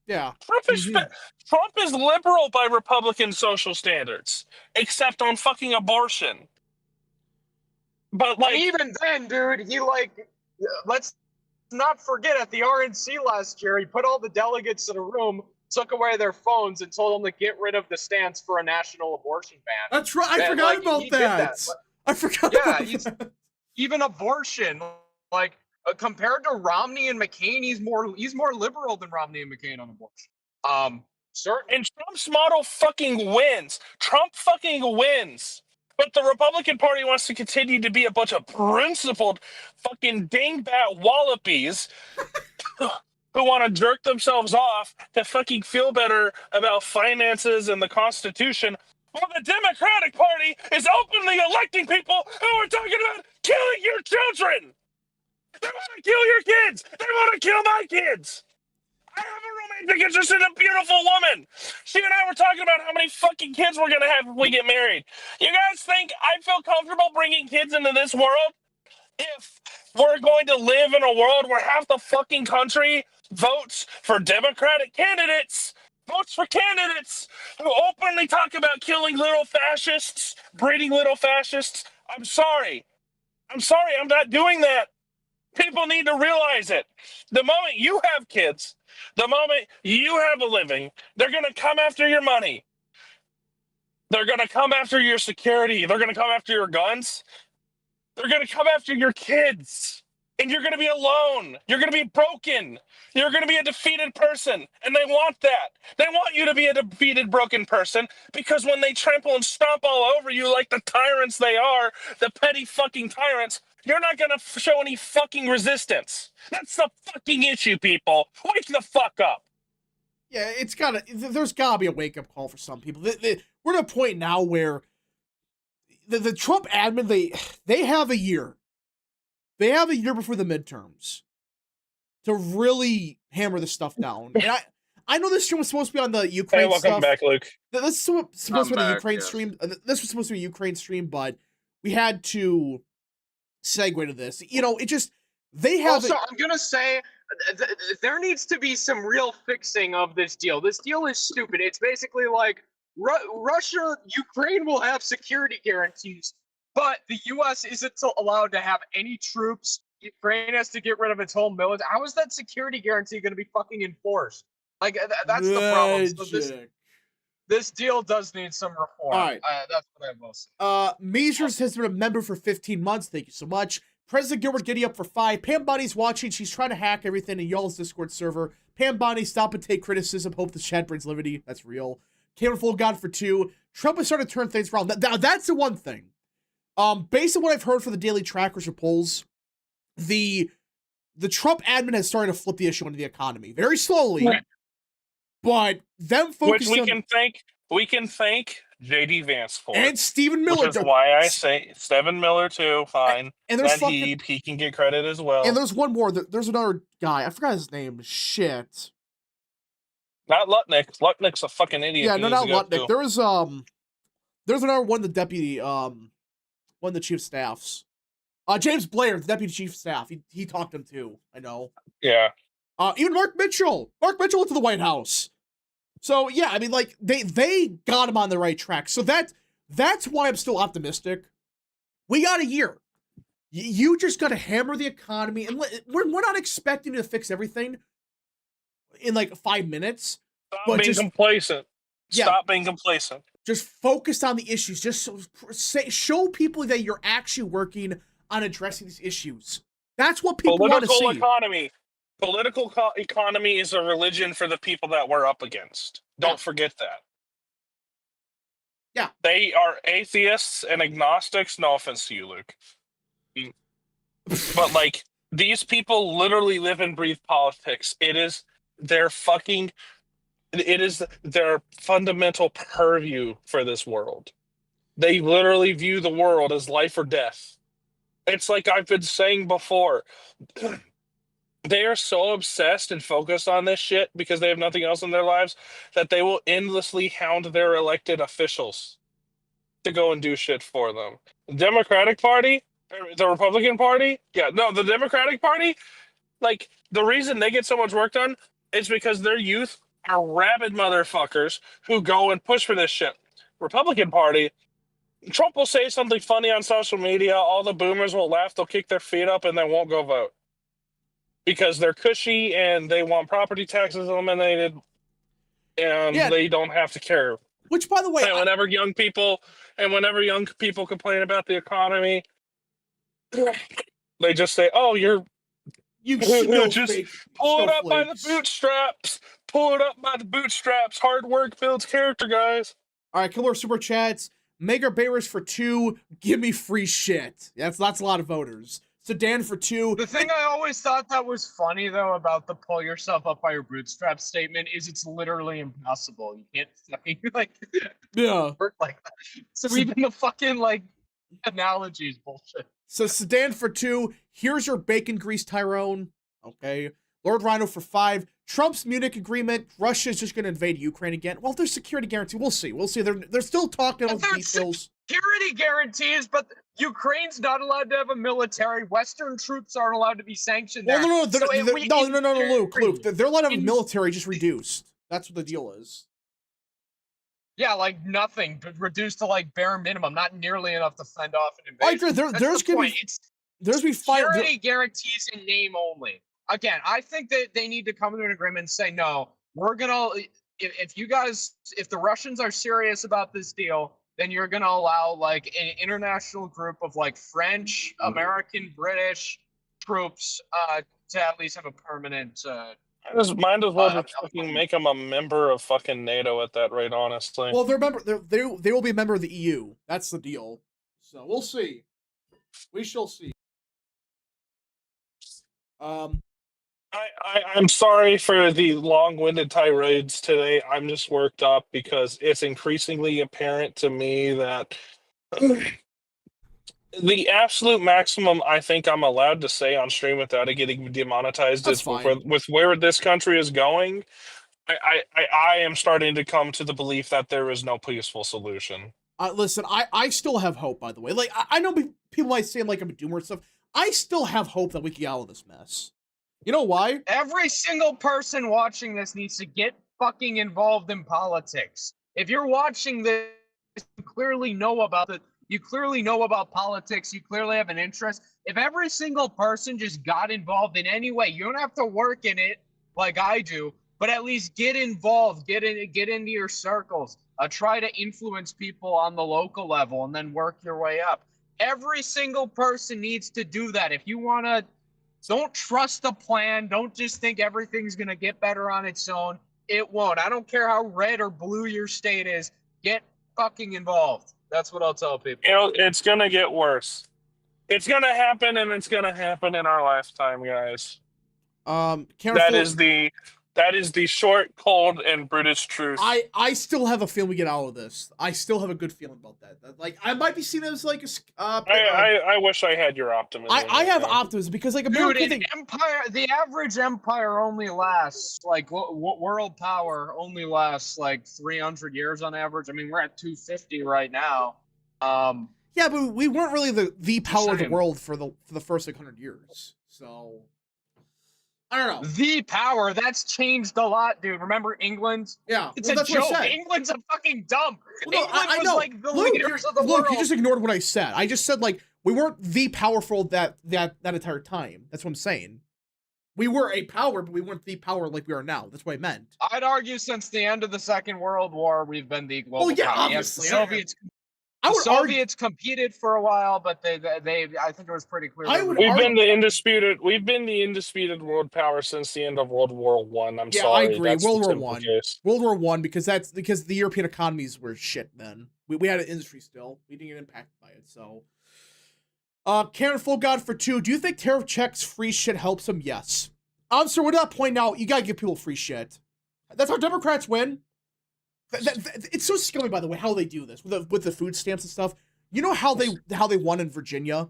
yeah. Trump is liberal by Republican social standards, except on fucking abortion. But like, and even then, dude, he like let's not forget at the RNC last year, he put all the delegates in a room, took away their phones, and told them to get rid of the stance for a national abortion ban. That's right. I forgot about that. I forgot. Yeah, even abortion, like compared to Romney and McCain, he's more liberal than Romney and McCain on abortion. Certainly. And Trump's model fucking wins. Trump fucking wins. But the Republican Party wants to continue to be a bunch of principled fucking dingbat wallabies who want to jerk themselves off to fucking feel better about finances and the Constitution, while the Democratic Party is openly electing people who are talking about killing your children. They want to kill your kids. They want to kill my kids. I have a romantic interest in a beautiful woman. She and I were talking about how many fucking kids we're going to have if we get married. You guys think I feel comfortable bringing kids into this world? If we're going to live in a world where half the fucking country votes for Democratic candidates, votes for candidates who openly talk about killing little fascists, breeding little fascists, I'm sorry. I'm not doing that. People need to realize it. The moment you have kids, the moment you have a living, they're going to come after your money. They're going to come after your security. They're going to come after your guns. They're going to come after your kids. And you're going to be alone. You're going to be broken. You're going to be a defeated person. And they want that. They want you to be a defeated, broken person because when they trample and stomp all over you like the tyrants they are, the petty fucking tyrants, you're not going to show any fucking resistance. That's the fucking issue, people. Wake the fuck up. Yeah, there's gotta be a wake-up call for some people. We're at a point now where the Trump admin, they have a year. They have a year before the midterms to really hammer this stuff down. And I know this stream was supposed to be on the Ukraine stuff. Welcome back, Luke. This is supposed to be the Ukraine stream. This was supposed to be a Ukraine stream, but we had to segue to this. You know, it just, they have... Also, I'm going to say, there needs to be some real fixing of this deal. This deal is stupid. It's basically like, Russia, Ukraine will have security guarantees, but the U.S. isn't allowed to have any troops. Ukraine has to get rid of its whole military. How is that security guarantee going to be fucking enforced? Like, that's the problem. So this deal does need some reform. All right. That's what I will say. Measures has been a member for 15 months. Thank you so much. President Gilbert Giddy up for 5. Pam Bonnie's watching. She's trying to hack everything in y'all's Discord server. Pam Bonnie, stop and take criticism. Hope the chat brings liberty. That's real. Cameron Full God for 2. Trump is starting to turn things around. Now, that's the one thing. Based on what I've heard from the daily trackers or polls, the Trump admin has started to flip the issue into the economy. Very slowly. But them Which focusing on we can thank JD Vance for. and Stephen Miller. Which is why I say Stephen Miller too, fine. And there's he can get credit as well. And there's one more. There's another guy. I forgot his name. Shit. Not Lutnick. Lutnick's a fucking idiot. Yeah, no, not Lutnick. There's another one. The deputy, one of the chief staffs. James Blair, the deputy chief of staff. He talked to him too. I know. Yeah. Even Mark Mitchell. Mark Mitchell went to the White House. So yeah, I mean, like they got him on the right track. So that's why I'm still optimistic. We got a year. You just got to hammer the economy, and we're not expecting you to fix everything in like 5 minutes. Stop being complacent. Yeah, Stop being complacent. Just focus on the issues. Just show people that you're actually working on addressing these issues. That's what people want to see. Political economy is a religion for the people that we're up against. Don't forget that. Yeah. They are atheists and agnostics. No offense to you, Luke. But, like, these people literally live and breathe politics. It is their fundamental purview for this world. They literally view the world as life or death. It's like I've been saying before. They are so obsessed and focused on this shit because they have nothing else in their lives that they will endlessly hound their elected officials to go and do shit for them. The Democratic Party, the Republican Party, the Democratic Party, like, the reason they get so much work done is because their youth are rabid motherfuckers who go and push for this shit. Republican Party, Trump will say something funny on social media, all the boomers will laugh, they'll kick their feet up, and they won't go vote. Because they're cushy and they want property taxes eliminated, and they don't have to care. Which, by the way, and whenever young people complain about the economy, they just say, "Oh, you just pull it up by the bootstraps. Pull it up by the bootstraps. Hard work builds character, guys." All right, killer super chats. Mega Bears for 2. Give me free shit. That's a lot of voters. Sedan for 2. The thing I always thought that was funny, though, about the pull yourself up by your bootstraps statement is it's literally impossible. You can't fucking, work like that. So even the fucking, analogy is bullshit. So Sedan for 2. Here's your bacon grease, Tyrone. Okay. Lord Rhino for 5. Trump's Munich agreement. Russia's just going to invade Ukraine again. Well, there's security guarantee. We'll see. They're still talking about the details. Security guarantees, but Ukraine's not allowed to have a military. Western troops aren't allowed to be sanctioned there. Well, no, Luke. They're allowed to have a military, just reduced. That's what the deal is. Yeah, nothing, but reduced to bare minimum, not nearly enough to fend off an invasion. There's going to be security guarantees in name only. Again, I think that they need to come to an agreement and say, no, we're gonna. If the Russians are serious about this deal, then you're going to allow an international group of French, American, British troops to at least have a permanent. Might as well just fucking make them a member of fucking NATO at that rate, honestly. Well, they will be a member of the EU. That's the deal. So we'll see. We shall see. I'm sorry for the long-winded tirades today. I'm just worked up because it's increasingly apparent to me that the absolute maximum I think I'm allowed to say on stream without it getting demonetized is with where this country is going. I am starting to come to the belief that there is no peaceful solution. Listen, I still have hope, by the way. I know people might say I'm a doomer and stuff. I still have hope that we can get out of this mess. You know why? Every single person watching this needs to get fucking involved in politics. If you're watching this, you clearly know about it. You clearly know about politics. You clearly have an interest. If every single person just got involved in any way, you don't have to work in it like I do, but at least get involved, get into your circles. Try to influence people on the local level and then work your way up. Every single person needs to do that. If you want to, don't trust the plan. Don't just think everything's going to get better on its own. It won't. I don't care how red or blue your state is. Get fucking involved. That's what I'll tell people. It's going to get worse. It's going to happen, and it's going to happen in our lifetime, guys. That is the That is the short, cold, and British truth. I still have a feeling we get out of this. I still have a good feeling about that. Like, I might be seen as like a I wish I had your optimism. I have optimism because like America Dude, empire, the average empire only lasts like world power only lasts like 300 years on average. I mean, we're at 250 right now. Yeah, but we weren't really the power of the saying. world for the first like 100 years. So I don't know. The power, that's changed a lot, dude. Remember England? Yeah, It's well, a that's what I joke. said. England's a fucking dump. Well, no, England I was know. like the Luke, leaders of the Luke, world. you just ignored what I said. I just said like we weren't the powerful that entire time. That's what I'm saying. We were a power, but we weren't the power like we are now. That's what I meant. I'd argue since the end of the Second World War, we've been the global yeah, power. obviously. Yes, the Soviets. I The would argue. Soviets competed for a while, but they I think it was pretty clear. I would We've argue- been the undisputed. We've been the undisputed world power since the end of World War One. I'm Yeah, sorry. I agree. That's World the War simple One. case. World War One because the European economies were shit then. We had an industry still. We didn't get impacted by it. So, Karen Full God for 2. Do you think tariff checks free shit helps them? Yes. So we're not pointing out you gotta give people free shit. That's how Democrats win. It's so scummy, by the way, how they do this with the food stamps and stuff. You know how they won in Virginia?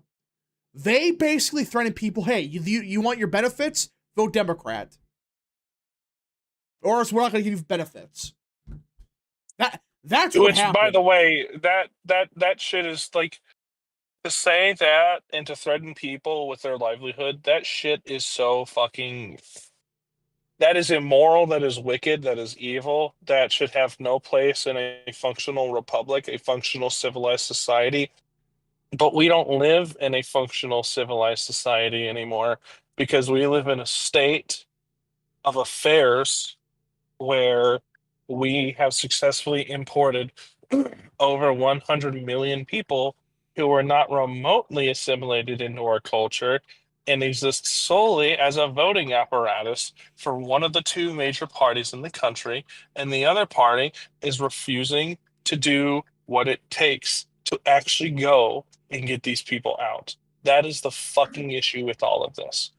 They basically threatened people, hey, you want your benefits? Vote Democrat. Or else we're not going to give you benefits. That's what Which, happened. by the way, that shit is like, to say that and to threaten people with their livelihood. That shit is so fucking. That is immoral. That is wicked. That is evil. That should have no place in a functional republic, a functional civilized society. But we don't live in a functional civilized society anymore because we live in a state of affairs where we have successfully imported over 100 million people who are not remotely assimilated into our culture and exist solely as a voting apparatus for one of the two major parties in the country, and the other party is refusing to do what it takes to actually go and get these people out. That is the fucking issue with all of this.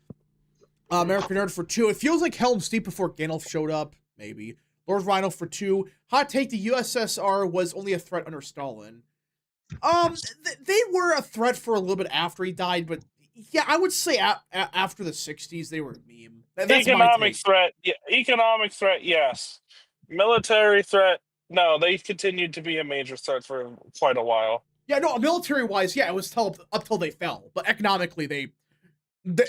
American Nerd for 2. It feels like Helm's Deep before Gandalf showed up. Maybe. Lord Rhino for 2. Hot take, the USSR was only a threat under Stalin. They were a threat for a little bit after he died, but yeah, I would say after the 60s, they were a meme. That's economic threat, yeah, economic threat, yes. Military threat, no. They continued to be a major threat for quite a while. Yeah, no, military-wise, yeah, it was up till they fell. But economically,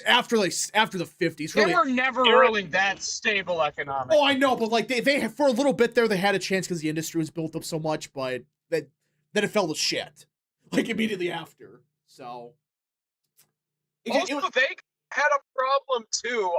after the 50s, really, they were never really that stable economically. Oh, I know, but like they for a little bit there, they had a chance because the industry was built up so much, but then it fell to shit like immediately after. So They had a problem too,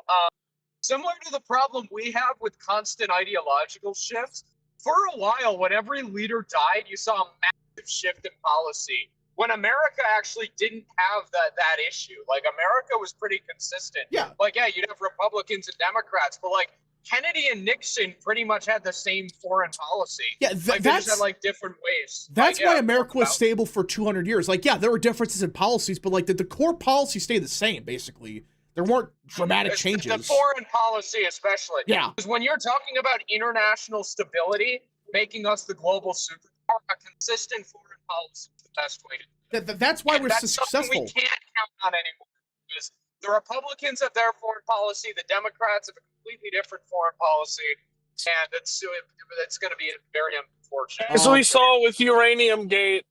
similar to the problem we have with constant ideological shifts. For a while, when every leader died, you saw a massive shift in policy. When America actually didn't have that issue, like America was pretty consistent. Yeah. Like, yeah, you'd have Republicans and Democrats, but like Kennedy and Nixon pretty much had the same foreign policy. Yeah, like they just had like different ways. That's why America was stable for 200 years. Like, yeah, there were differences in policies, but like the core policy stayed the same, basically. There weren't dramatic changes. The foreign policy, especially. Yeah. Because when you're talking about international stability, making us the global superpower, a consistent foreign policy is the best way to do it. That's why we're that's successful. Something we can't count on anymore. Because the Republicans have their foreign policy, the Democrats have a completely different foreign policy, and it's going to be very unfortunate. As we saw with Uranium Gate,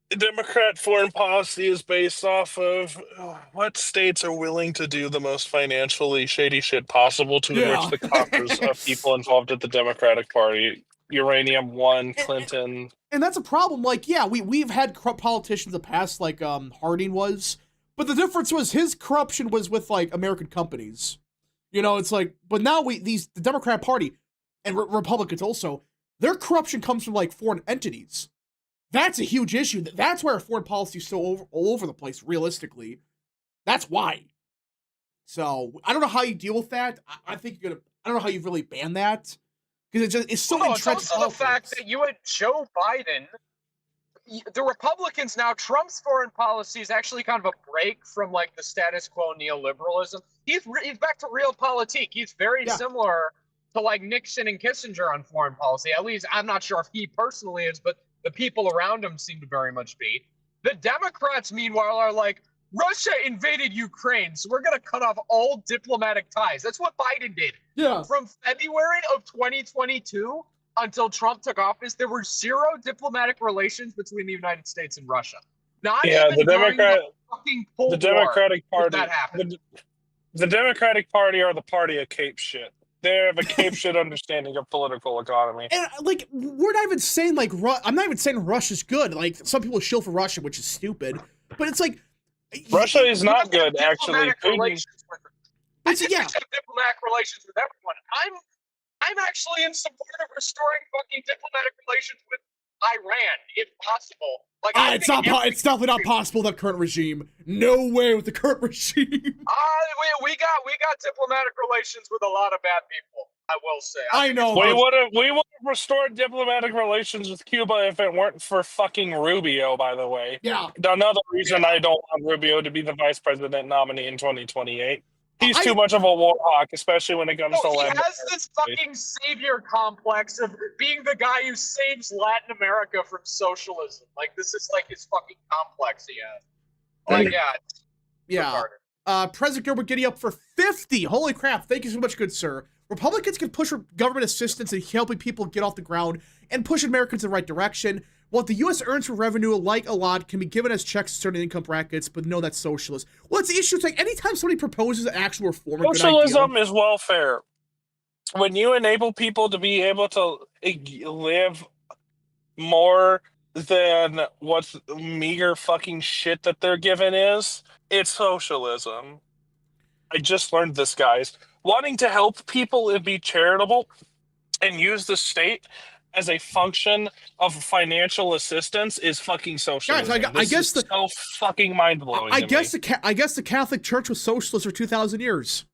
Democrat foreign policy is based off of what states are willing to do the most financially shady shit possible to enrich the coffers of people involved at the Democratic Party. Uranium One, Clinton. And that's a problem. Like, yeah, we've had corrupt politicians in the past, like Harding was, but the difference was his corruption was with like American companies. You know, it's like, but now the Democrat Party and Republicans also, their corruption comes from like foreign entities. That's a huge issue. That's why our foreign policy is so all over the place, realistically. That's why. So, I don't know how you deal with that. I think I don't know how you really ban that. Because it's so entrenched. It's also the fact that you had Joe Biden. The Republicans now, Trump's foreign policy is actually kind of a break from like the status quo neoliberalism. He's back to realpolitik. He's very similar to like Nixon and Kissinger on foreign policy. At least I'm not sure if he personally is, but the people around him seem to very much be. The Democrats, meanwhile, are like, Russia invaded Ukraine, so we're going to cut off all diplomatic ties. That's what Biden did. Yeah. From February of 2022 until Trump took office, there were zero diplomatic relations between the United States and Russia. Not even the during the fucking Cold the Democratic War Party, that happened. the Democratic Party are the party of Cape shit. They have a Cape shit understanding of political economy. And like, we're not even saying like I'm not even saying Russia's good. Like, some people shill for Russia, which is stupid. But it's like Russia is not good, actually. Diplomatic relations with them. I think yeah. we should have diplomatic relations with everyone. I'm actually in support of restoring fucking diplomatic relations with Iran, if possible. Like, it's definitely not possible with that current regime. No way with the current regime. We got diplomatic relations with a lot of bad people. I will say. I know. We would have restored diplomatic relations with Cuba if it weren't for fucking Rubio, by the way. Yeah. Another reason I don't want Rubio to be the vice president nominee in 2028. He's too much of a war hawk, especially when it comes to he Latin has this fucking savior complex of being the guy who saves Latin America from socialism. Like, this is like his fucking complex he has. Like, yeah. President Gilbert giddy up for 50. Holy crap. Thank you so much, good sir. Republicans can push for government assistance in helping people get off the ground and push Americans in the right direction. What the U.S. earns from revenue, like a lot, can be given as checks to certain income brackets, but no, that's socialist. Well, it's the issue. It's like anytime somebody proposes an actual reform, socialism is welfare. When you enable people to be able to live more than what meager fucking shit that they're given is, it's socialism. I just learned this, guys. Wanting to help people and be charitable and use the state as a function of financial assistance is fucking socialism. Guys, I guess is so fucking mind blowing. I guess the Catholic Church was socialist for 2,000 years.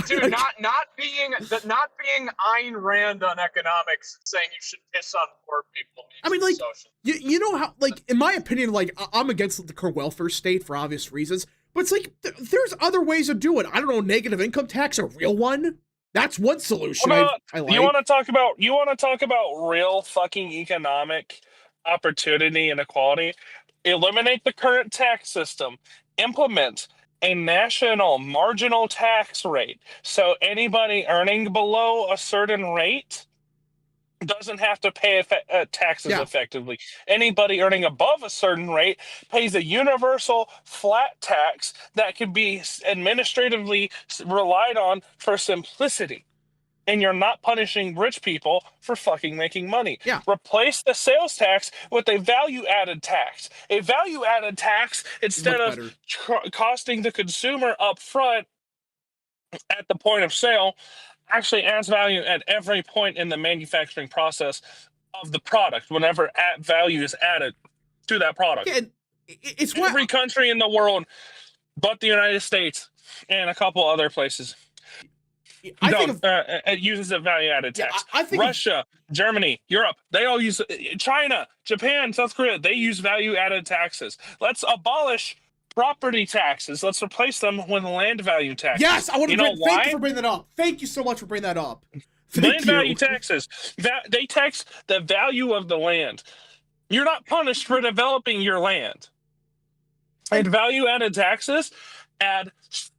Dude, not being Ayn Rand on economics, saying you should piss on poor people. I mean, like, you know how, like, in my opinion, like, I'm against the current welfare state for obvious reasons, but it's like there's other ways to do it. I don't know, negative income tax, a real one. That's one solution. I like. You want to talk about real fucking economic opportunity and equality? Eliminate the current tax system. Implement a national marginal tax rate. So anybody earning below a certain rate doesn't have to pay taxes effectively. Anybody earning above a certain rate pays a universal flat tax that can be administratively relied on for simplicity. And you're not punishing rich people for fucking making money. Yeah. Replace the sales tax with a value-added tax. A value-added tax, instead of costing the consumer up front at the point of sale, actually adds value at every point in the manufacturing process of the product whenever value is added to that product. Yeah, it's every country in the world but the United States and a couple other places it uses a value-added tax. I think Russia, Germany, Europe, they all use China, Japan, South Korea, they use value-added taxes. Let's abolish property taxes. Let's replace them with land value taxes. Yes, I want to thank you for bringing that up. Thank you so much for bringing that up. Land value taxes. They tax the value of the land. You're not punished for developing your land. And value-added taxes add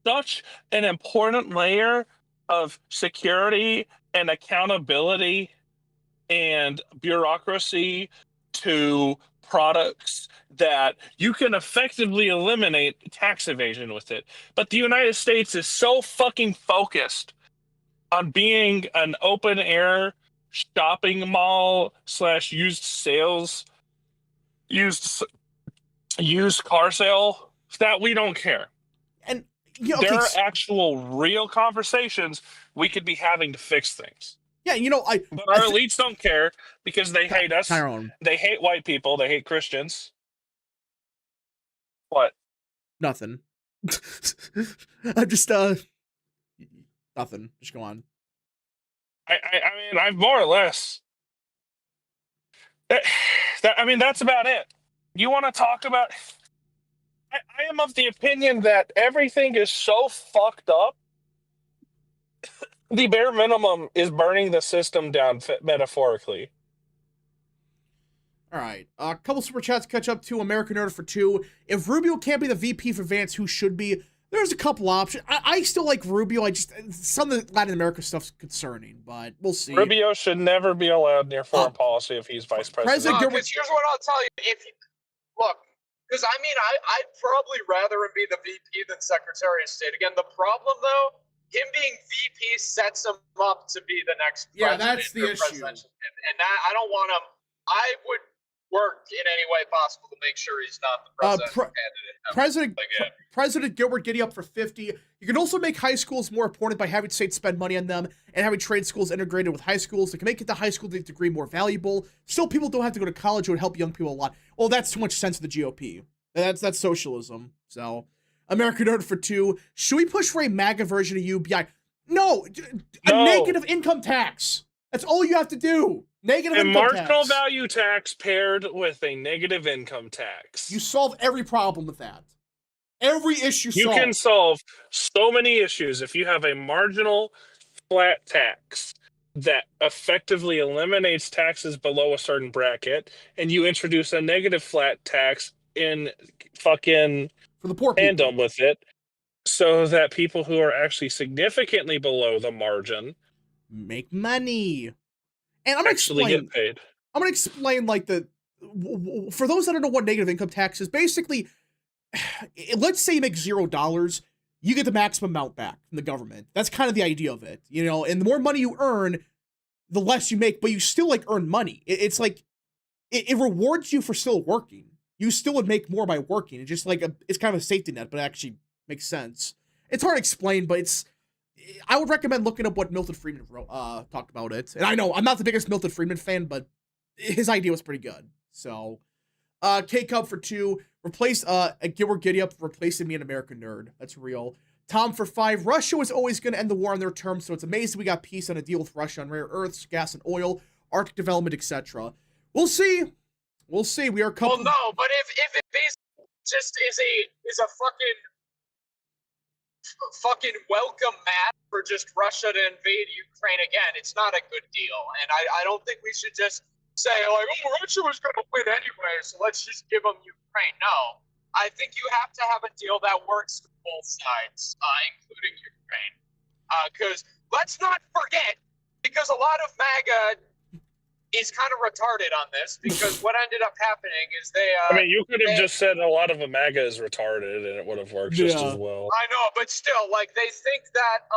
such an important layer of security and accountability and bureaucracy to products that you can effectively eliminate tax evasion with it. But the United States is so fucking focused on being an open air shopping mall / used car sale that we don't care. And there are actual real conversations we could be having to fix things. Yeah, but our elites don't care because they hate us. Tyrone. They hate white people. They hate Christians. What? Nothing. I'm just nothing. Just go on. I mean, I've more or less. That's about it. You want to talk about? I am of the opinion that everything is so fucked up The bare minimum is burning the system down metaphorically. All right. A couple super chats catch up to American Nerd for 2. If Rubio can't be the VP for Vance, who should be? There's a couple options. I still like Rubio. Some of the Latin America stuff's concerning, but we'll see. Rubio should never be allowed near foreign policy if he's vice president. Because here's what I'll tell you. Look, because I'd probably rather him be the VP than Secretary of State. Again, the problem though, him being VP sets him up to be the next president. Yeah, that's the issue. And that, I don't want him. I would work in any way possible to make sure he's not the presidential candidate. President Gilbert Giddy up for 50. You can also make high schools more important by having states spend money on them and having trade schools integrated with high schools. They can make the high school degree more valuable. Still, people don't have to go to college. It would help young people a lot. Well, that's too much sense of the GOP. That's socialism. So, American Nerd for 2. Should we push for a MAGA version of UBI? No. A negative income tax. That's all you have to do. Negative income tax. A marginal value tax paired with a negative income tax. You solve every problem with that. Every issue solved. You can solve so many issues if you have a marginal flat tax that effectively eliminates taxes below a certain bracket, and you introduce a negative flat tax in fucking for the poor tandem with it, so that people who are actually significantly below the margin make money. And I'm gonna get paid. I'm gonna explain like for those that don't know what negative income tax is. Basically, let's say you make $0, you get the maximum amount back from the government. That's kind of the idea of it, you know. And the more money you earn, the less you make, but you still like earn money. It's like it rewards you for still working. You still would make more by working. It's just like it's kind of a safety net, but it actually makes sense. It's hard to explain, but I would recommend looking up what Milton Friedman talked about it. And I know I'm not the biggest Milton Friedman fan, but his idea was pretty good. So, K-Cub for 2. Replace Gilbert Giddy up, replacing me an American Nerd. That's real. Tom for 5. Russia was always going to end the war on their terms, so it's amazing we got peace on a deal with Russia on rare earths, gas and oil, Arctic development, etc. We'll see. We'll see. We are couple. Well, no, but if it basically just is a fucking welcome mat for just Russia to invade Ukraine again, it's not a good deal. And I don't think we should just say, like, oh, Russia was going to win anyway, so let's just give them Ukraine. No. I think you have to have a deal that works for both sides, including Ukraine. Because let's not forget, because a lot of MAGA is kind of retarded on this, because what ended up happening is they... I mean, you could have just said a lot of MAGA is retarded, and it would have worked just as well. I know, but still, like, they think that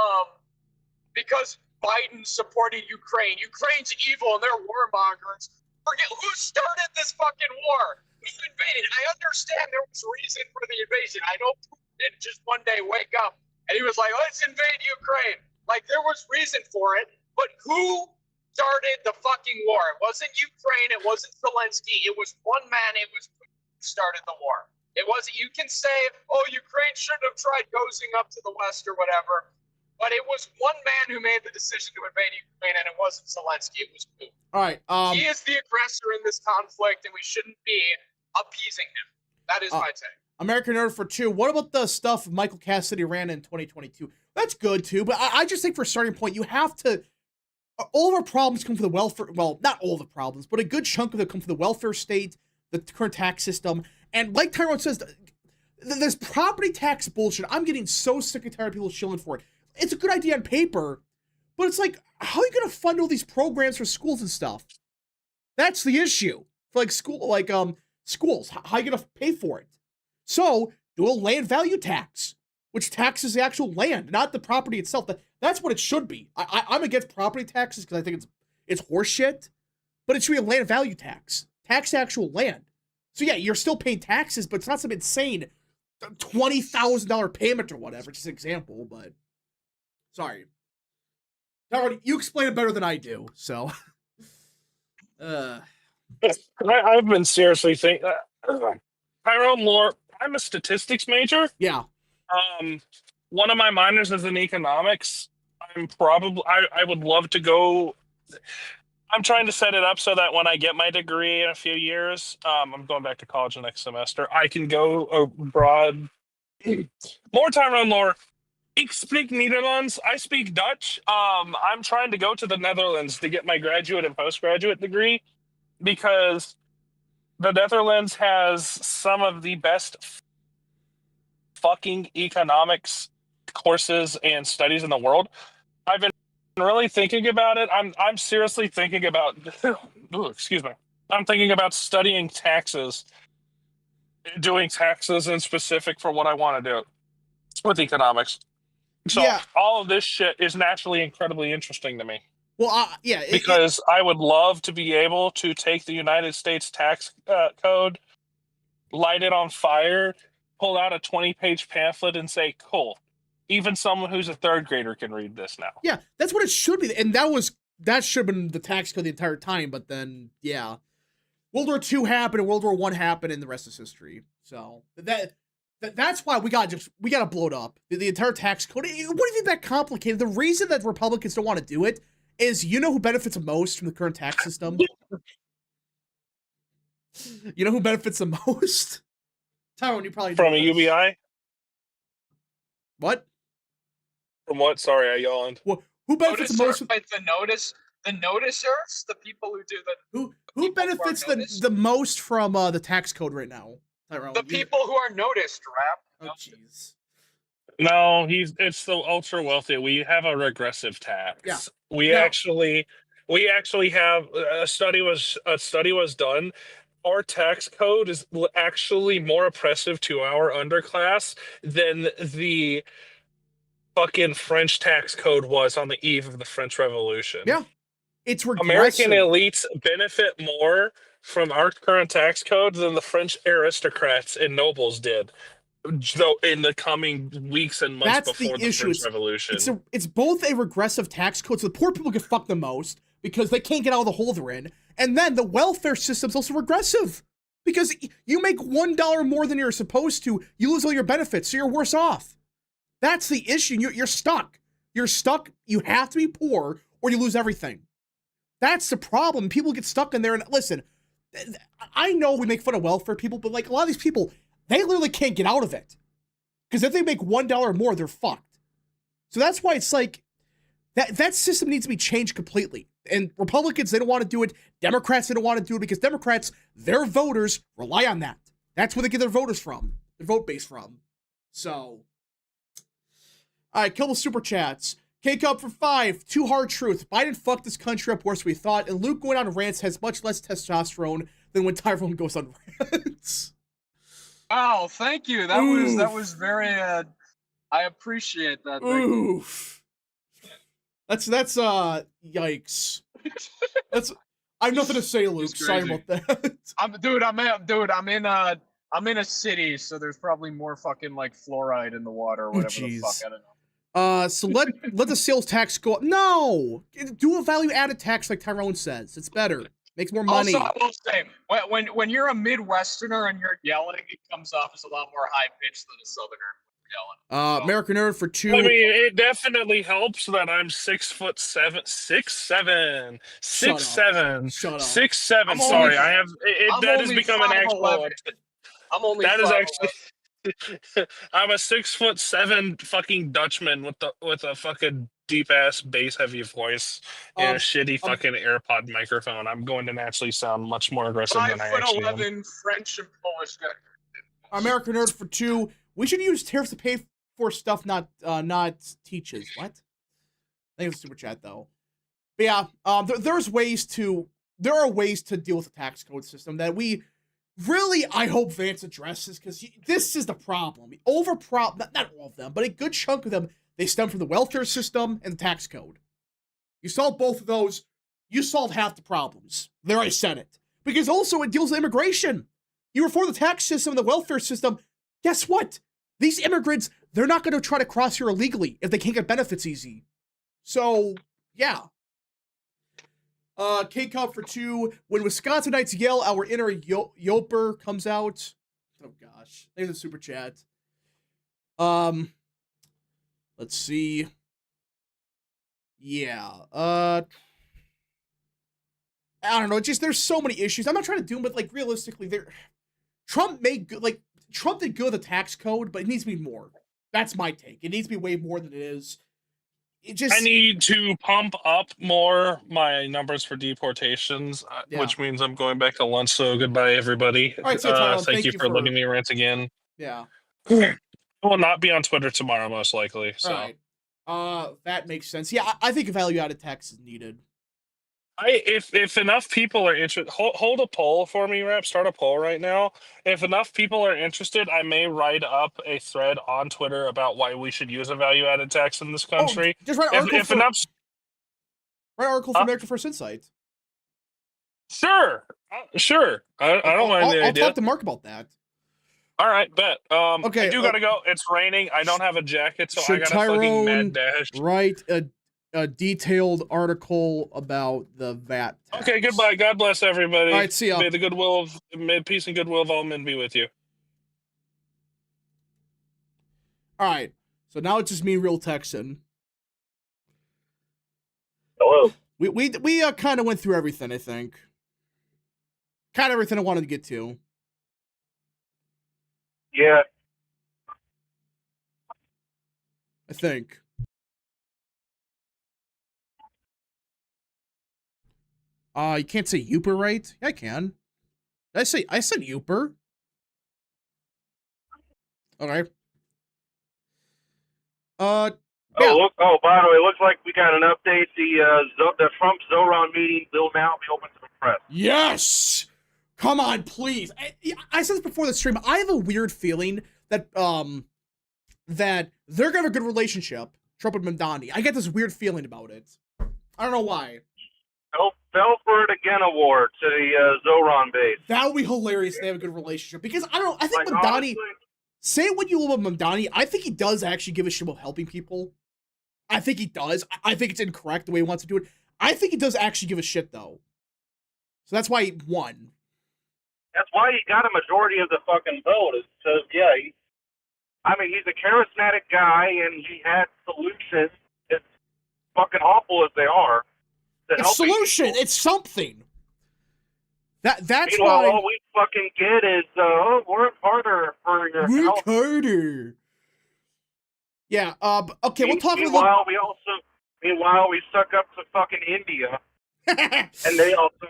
because Biden supported Ukraine's evil and they're warmongers. Forget who started this fucking war. Who invaded? I understand there was reason for the invasion. I know Putin didn't just one day wake up and he was like, let's invade Ukraine. Like, there was reason for it, but who started the fucking war? It wasn't Ukraine. It wasn't Zelensky. It was one man. It was Putin who started the war. It wasn't, you can say, oh, Ukraine shouldn't have tried cozying up to the West or whatever, but it was one man who made the decision to invade Ukraine, and it wasn't Zelensky. It was Putin. All right. He is the aggressor in this conflict, and we shouldn't be appeasing him. That is my take. American Nerd for 2. What about the stuff Michael Cassidy ran in 2022? That's good, too, but I just think for a starting point, you have to... All of our problems come from the welfare... Well, not all the problems, but a good chunk of them come from the welfare state, the current tax system, and like Tyrone says, this property tax bullshit, I'm getting so sick and tired of people shilling for it. It's a good idea on paper, but it's like, how are you going to fund all these programs for schools and stuff? That's the issue. For schools, how are you going to pay for it? So, do a land value tax, which taxes the actual land, not the property itself. That's what it should be. I'm against property taxes because I think it's horseshit, but it should be a land value tax. Tax the actual land. So yeah, you're still paying taxes, but it's not some insane $20,000 payment or whatever. Just an example, but sorry. Howard, you explain it better than I do, so. I've been seriously thinking. Tyrone Lore, I'm a statistics major. Yeah. One of my minors is in economics. I would love to go. I'm trying to set it up so that when I get my degree in a few years, I'm going back to college the next semester, I can go abroad. More Tyrone Lore. Ik spreek Nederlands. I speak Dutch. I'm trying to go to the Netherlands to get my graduate and postgraduate degree because the Netherlands has some of the best fucking economics courses and studies in the world. I've been really thinking about it. I'm seriously thinking about ooh, excuse me. I'm thinking about studying taxes, doing taxes in specific for what I want to do with economics. So Yeah. all of this shit is naturally incredibly interesting to me Well, yeah. because I would love to be able to take the United States tax code, light it on fire, pull out a 20-page pamphlet, and say, "Cool." Even someone who's a third grader can read this now. Yeah, that's what it should be, and that should have been the tax code the entire time. But then, yeah, World War II happened, and World War I happened, and the rest is history. So that's why we gotta blow it up. The entire tax code. It wouldn't even be that complicated. The reason that Republicans don't want to do it is, you know who benefits the most from the current tax system? You know who benefits the most? Tyrone, you probably From know a this. UBI? What? From what? Sorry, I yawned. Well, who benefits the most? Wait, the noticers, the people who do the Who benefits the most from the tax code right now? Tyrone, the people who are noticed, Rap. Oh, jeez. No, it's the ultra wealthy. We have a regressive tax. Yeah. We No. actually have a study was done. Our tax code is actually more oppressive to our underclass than the fucking French tax code was on the eve of the French Revolution. Yeah. It's American regressive. elites benefit more from our current tax code than the French aristocrats and nobles did, though in the coming weeks and months That's before the the issue. French Revolution. It's both a regressive tax code, so the poor people get fucked the most because they can't get out of the hole they're in, and then the welfare system's also regressive because you make $1 more than you're supposed to, you lose all your benefits, so you're worse off. That's the issue. You're stuck. You're stuck. You have to be poor or you lose everything. That's the problem. People get stuck in there. And listen, I know we make fun of welfare people, but like a lot of these people, they literally can't get out of it. Because if they make $1 more, they're fucked. So that's why it's like, that system needs to be changed completely. And Republicans, they don't want to do it. Democrats, they don't want to do it because Democrats, their voters rely on that. That's where they get their voters from, their vote base from. So, all right, kill the super chats. K-Cup for 5. Too hard truth. Biden fucked this country up worse than we thought, and Luke going on rants has much less testosterone than when Tyrone goes on rants. Oh, thank you. That was very. I appreciate that. Oof. That's yikes. I have nothing to say, Luke. Sorry about that. I'm in a city, so there's probably more fucking like fluoride in the water or whatever the fuck. I don't know. So let the sales tax go up. No, do a value added tax like Tyrone says. It's better. Makes more money. Also, I will say, when you're a Midwesterner and you're yelling, it comes off as a lot more high pitched than a Southerner yelling. So. American Nerd for 2. I mean, it definitely helps that I'm 6'7", 6'7", 6'7", Shut up. 6'7". Sorry, I have that has become an actual. I'm only. That is actually. I'm a 6'7" fucking Dutchman with a fucking deep ass bass heavy voice and a shitty fucking AirPod microphone. I'm going to naturally sound much more aggressive than I actually am. 5'11" French and Polish guy. American Nerd for 2. We should use tariffs to pay for stuff, not teaches. What? I think it's a super chat though. But yeah, there are ways to deal with the tax code system that we. Really, I hope Vance addresses, because this is the problem. Not all of them, but a good chunk of them, they stem from the welfare system and the tax code. You solve both of those, you solve half the problems. There, I said it. Because also, it deals with immigration. You reform the tax system and the welfare system, guess what? These immigrants, they're not going to try to cross here illegally if they can't get benefits easy. So, yeah. K-Cup for 2. When Wisconsinites yell, our inner yoper comes out. Oh gosh. There's a super chat. Let's see. Yeah. I don't know. Just there's so many issues. I'm not trying to do them, but like realistically, Trump did good with the tax code, but it needs to be more. That's my take. It needs to be way more than it is. It just I need to pump up more my numbers for deportations, Yeah. which means I'm going back to lunch. So goodbye, everybody. All right, so Tyrone, Thank you for letting me rant again. Yeah. I will not be on Twitter tomorrow, most likely. So. All right. That makes sense. Yeah, I think value-added tax is needed. If enough people are interested, hold a poll for me, Rep. Start a poll right now. If enough people are interested, I may write up a thread on Twitter about why we should use a value-added tax in this country. Just write an article write an article for American First Insight. Sure. I don't mind the idea. I'll talk to Mark about that. All right, bet. Okay, I do gotta go. It's raining. I don't have a jacket, so I gotta fucking mad dash. Write a detailed article about the VAT tax. Okay, goodbye. God bless everybody. All right, see ya. May peace and goodwill of all men be with you. All right, so now it's just me, Real Texan. Hello. We kind of went through everything, I think. Kind of everything I wanted to get to. Yeah. I think. You can't say Youper, right? Yeah, I can. I said Youper. Okay. Yeah. Oh, by the way, it looks like we got an update. The Trump Zoran meeting will now be open to the press. Yes! Come on, please. I said this before the stream. I have a weird feeling that that they're gonna have a good relationship, Trump and Mamdani. I get this weird feeling about it. I don't know why. Belford again award to the Zoran base. That would be hilarious if they have a good relationship. Because I don't know, I think Like, Mamdani, honestly, say what you love about Mamdani, I think he does actually give a shit about helping people. I think he does. I think it's incorrect the way he wants to do it. I think he does actually give a shit, though. So that's why he won. that's why he got a majority of the fucking vote. Is because he's a charismatic guy and he had solutions. As fucking awful as they are. It's solution. People. It's something. That's Meanwhile, why. All we fucking get is work harder for your health. Work harder. Yeah. Okay. We'll talk. Meanwhile, we suck up to fucking India, and they also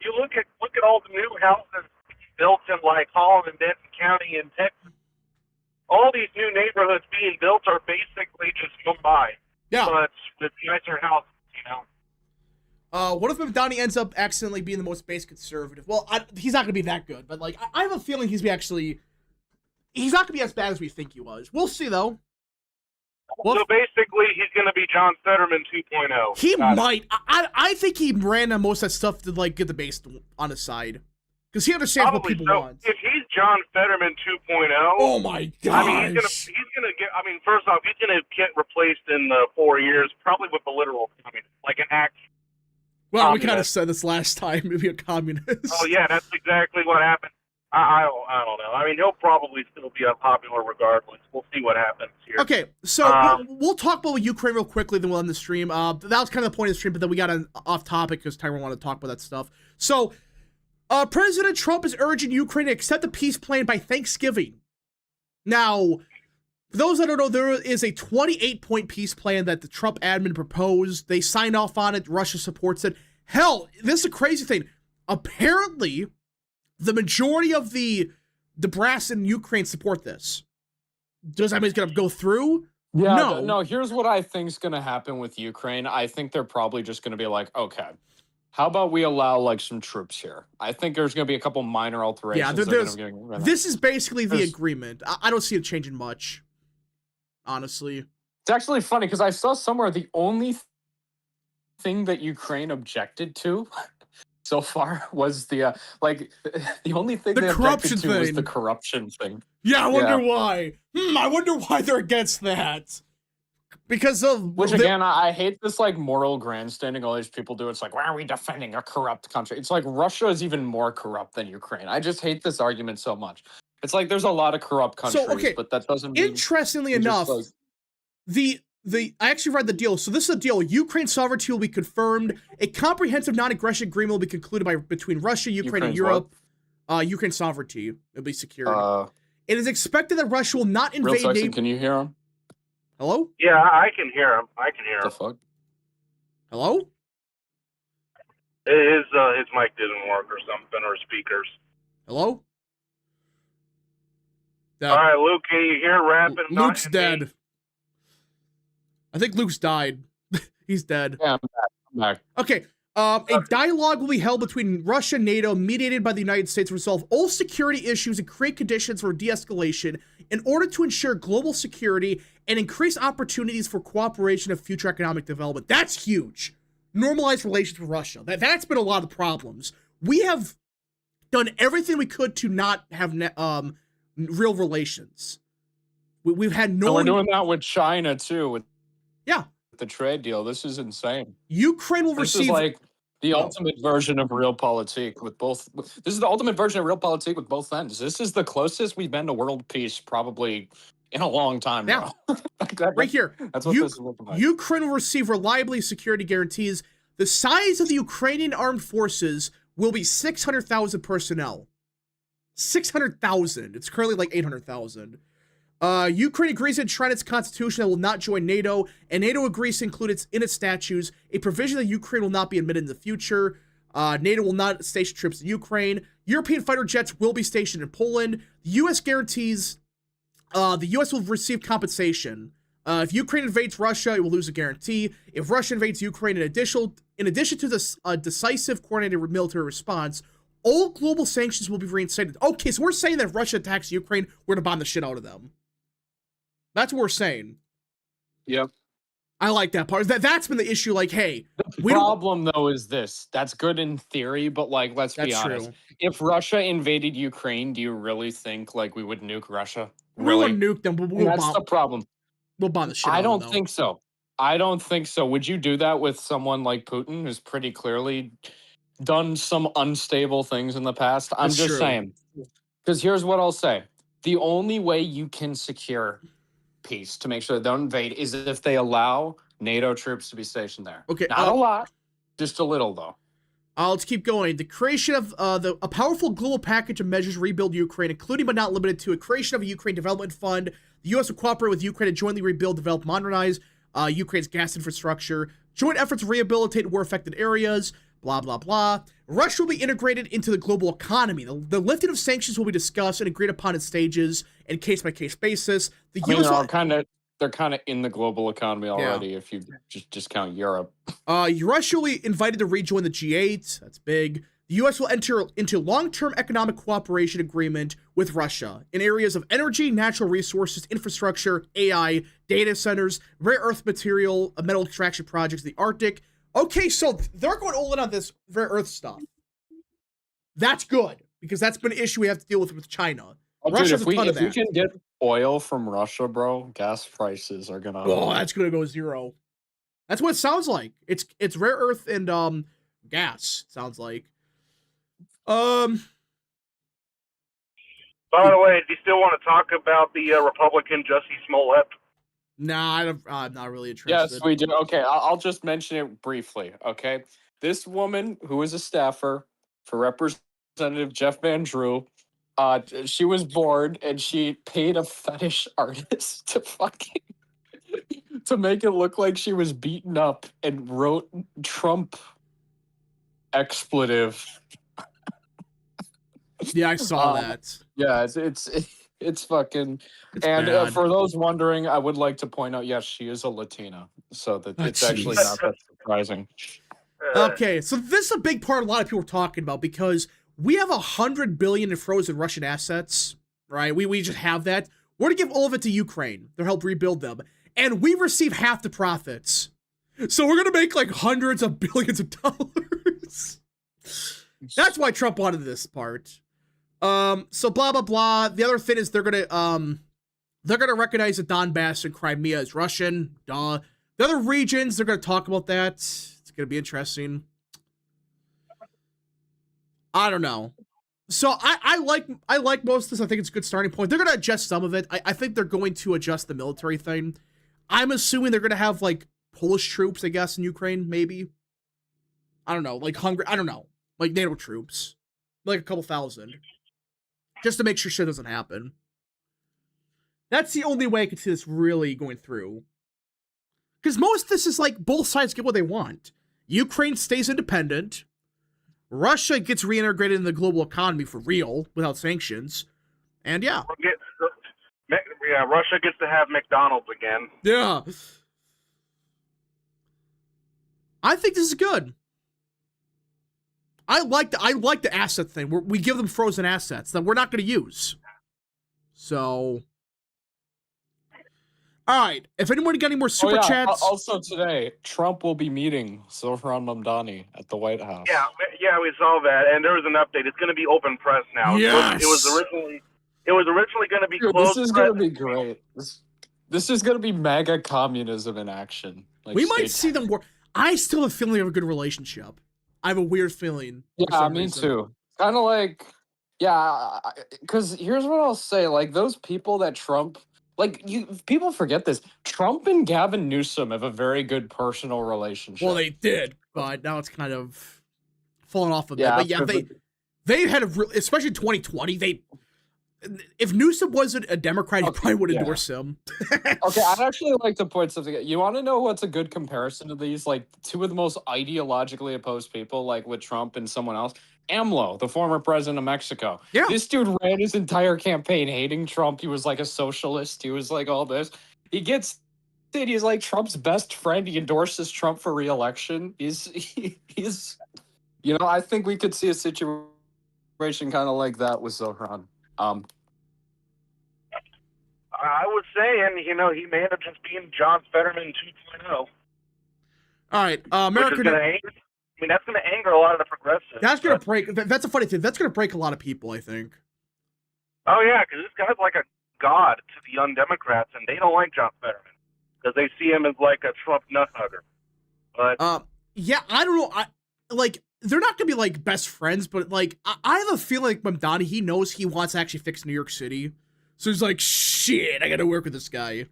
you look at all the new houses built in like Holland and Benton County in Texas. All these new neighborhoods being built are basically just Mumbai. Yeah. But with nicer houses, What if Mamdani ends up accidentally being the most base conservative? Well, he's not going to be that good, but like I have a feeling he's not going to be as bad as we think he was. We'll see, though. So basically, he's going to be John Fetterman 2.0. He might. I think he ran on most of that stuff to like get the base on his side. Because he understands Probably what people so. want. If he's John Fetterman 2.0, oh my gosh. I mean, he's gonna get. I mean, first off, he's gonna get replaced in 4 years, probably with a literal communist, like an act. Well, communist. We kind of said this last time. Maybe a communist. Oh yeah, that's exactly what happened. I don't know. I mean, he'll probably still be unpopular regardless. We'll see what happens here. Okay, so we'll talk about Ukraine real quickly, then we'll end the stream. That was kind of the point of the stream, but then we got off topic because Tyrone wanted to talk about that stuff. So, President Trump is urging Ukraine to accept a peace plan by Thanksgiving. Now, for those that don't know, there is a 28-point peace plan that the Trump admin proposed. They signed off on it. Russia supports it. Hell, this is a crazy thing. Apparently, the majority of the brass in Ukraine support this. Does that mean it's going to go through? Yeah, no, here's what I think is going to happen with Ukraine. I think they're probably just going to be like, okay, how about we allow like some troops here? I think there's going to be a couple minor alterations. Yeah, this is basically the agreement. I don't see it changing much, honestly. It's actually funny because I saw somewhere the only thing that Ukraine objected to so far was the only thing they objected to was the corruption thing. Yeah, I wonder why. I wonder why they're against that. Because of again, I hate this like moral grandstanding all these people do. It's like, why are we defending a corrupt country? It's like Russia is even more corrupt than Ukraine. I just hate this argument so much. It's like there's a lot of corrupt countries, but that doesn't mean. Interestingly enough, I actually read the deal. So this is the deal. Ukraine sovereignty will be confirmed. A comprehensive non-aggression agreement will be concluded between Russia, Ukraine, and Europe. Ukraine sovereignty will be secured. It is expected that Russia will not Real invade sexy, NATO. can you hear him? Hello? Yeah, I can hear him. The fuck? Hello? His mic didn't work or something, or speakers. Hello? All right, Luke, can you hear rapping? Luke's dead. I think Luke's died. He's dead. Yeah, I'm back. Okay. A dialogue will be held between Russia and NATO, mediated by the United States, to resolve all security issues and create conditions for de-escalation in order to ensure global security and increase opportunities for cooperation and future economic development. That's huge. Normalize relations with Russia. That's been a lot of problems. We have done everything we could to not have real relations. We've had no. And we're doing that with China too. With yeah. The trade deal. This is insane. Ukraine will receive. This is like the ultimate version of realpolitik with both. This is the ultimate version of realpolitik with both ends. This is the closest we've been to world peace probably in a long time now. Right here. That's what this is looking like. Ukraine will receive reliably security guarantees. The size of the Ukrainian armed forces will be 600,000 personnel. 600,000. It's currently like 800,000. Ukraine agrees to enshrine its constitution that will not join NATO, and NATO agrees to include in its statutes a provision that Ukraine will not be admitted in the future. NATO will not station troops in Ukraine. European fighter jets will be stationed in Poland. The U.S. guarantees the U.S. will receive compensation. If Ukraine invades Russia, it will lose a guarantee. If Russia invades Ukraine, in addition to this decisive coordinated military response, all global sanctions will be reinstated. Okay, so we're saying that if Russia attacks Ukraine, we're gonna bomb the shit out of them. That's what we're saying. Yep. I like that part. That's been the issue. Like, hey, the problem though is this. That's good in theory, but like, let's be honest. True. If Russia invaded Ukraine, do you really think like we would nuke Russia? Really? We won't nuke them, but that's the problem. We'll bomb the shit out I of them. don't think so. I don't think so. Would you do that with someone like Putin, who's pretty clearly done some unstable things in the past? I'm just saying. Because here's what I'll say. The only way you can secure peace to make sure they don't invade is if they allow NATO troops to be stationed there. Okay, not a lot, just a little though. Let's keep going. The creation of a powerful global package of measures to rebuild Ukraine, including but not limited to a creation of a Ukraine Development Fund. The U.S. will cooperate with Ukraine to jointly rebuild, develop, modernize Ukraine's gas infrastructure. Joint efforts to rehabilitate war-affected areas. Blah, blah, blah. Russia will be integrated into the global economy. The lifting of sanctions will be discussed and agreed upon in stages and case-by-case basis. The U.S. They're kind of in the global economy already if you just discount Europe. Russia will be invited to rejoin the G8. That's big. The U.S. will enter into long-term economic cooperation agreement with Russia in areas of energy, natural resources, infrastructure, AI, data centers, rare earth material, metal extraction projects, the Arctic. Okay, so they're going all in on this rare earth stuff. That's good, because that's been an issue we have to deal with China. Russia has a ton of that. If we can get oil from Russia, bro, gas prices are gonna. Oh, that's gonna go zero. That's what it sounds like. It's rare earth and gas. Sounds like. By the way, do you still want to talk about the Republican Jussie Smollett? Nah, I'm not really interested. Yes, we do. Okay, I'll just mention it briefly. Okay, this woman who is a staffer for Representative Jeff Van Drew, she was bored and she paid a fetish artist to make it look like she was beaten up and wrote Trump expletive. Yeah, I saw that. Yeah, it's fucking. And for those wondering, I would like to point out, yes, she is a Latina, so that it's actually not that surprising. Okay, so this is a big part a lot of people are talking about because we have $100 billion in frozen Russian assets, right? We just have that. We're gonna give all of it to Ukraine to help rebuild them, and we receive half the profits. So we're gonna make like hundreds of billions of dollars. That's why Trump wanted this part. So blah blah blah. The other thing is they're gonna recognize that Donbass and Crimea as Russian. Duh. The other regions, they're gonna talk about that. It's gonna be interesting. I don't know. So I like most of this. I think it's a good starting point. They're gonna adjust some of it. I think they're going to adjust the military thing. I'm assuming they're gonna have like Polish troops, I guess, in Ukraine, maybe. I don't know, like Hungary. I don't know, like NATO troops, like a couple thousand, just to make sure shit doesn't happen. That's the only way I could see this really going through. Because most of this is like both sides get what they want. Ukraine stays independent. Russia gets reintegrated in the global economy for real without sanctions. And yeah. Russia gets to have McDonald's again. Yeah. I think this is good. I like the asset thing. We give them frozen assets that we're not going to use. So, all right. If anyone got any more super chats, also today, Trump will be meeting Zohran Mamdani at the White House. Yeah, we saw that, and there was an update. It's going to be open press now. Yes. It was originally going to be closed. This is going to be great. This is going to be MAGA communism in action. Like, we might see them work. I still have a feeling they have a good relationship. I have a weird feeling. Yeah, me too. Kind of like, yeah, because here's what I'll say. Like, those people that Trump, like, people forget this. Trump and Gavin Newsom have a very good personal relationship. Well, they did, but now it's kind of fallen off a bit. Yeah, But yeah, they had especially 2020, if Newsom wasn't a Democrat, he probably would endorse him. Okay, I'd actually like to point something out. You want to know what's a good comparison to these? Like, two of the most ideologically opposed people, like with Trump and someone else. AMLO, the former president of Mexico. Yeah. This dude ran his entire campaign hating Trump. He was like a socialist. He was like all this. He's like Trump's best friend. He endorses Trump for re-election. He's I think we could see a situation kind of like that with Zohran. I was saying, he may end up just being John Fetterman 2.0. All right, American. That's going to anger a lot of the progressives. That's going to break. That's a funny thing. That's going to break a lot of people, I think. Oh yeah, because this guy's like a god to the Young Democrats, and they don't like John Fetterman because they see him as like a Trump nut hugger. But yeah, I don't know. They're not gonna be like best friends, but like I have a feeling like Mamdani, he knows he wants to actually fix New York City, so he's like, shit, I got to work with this guy.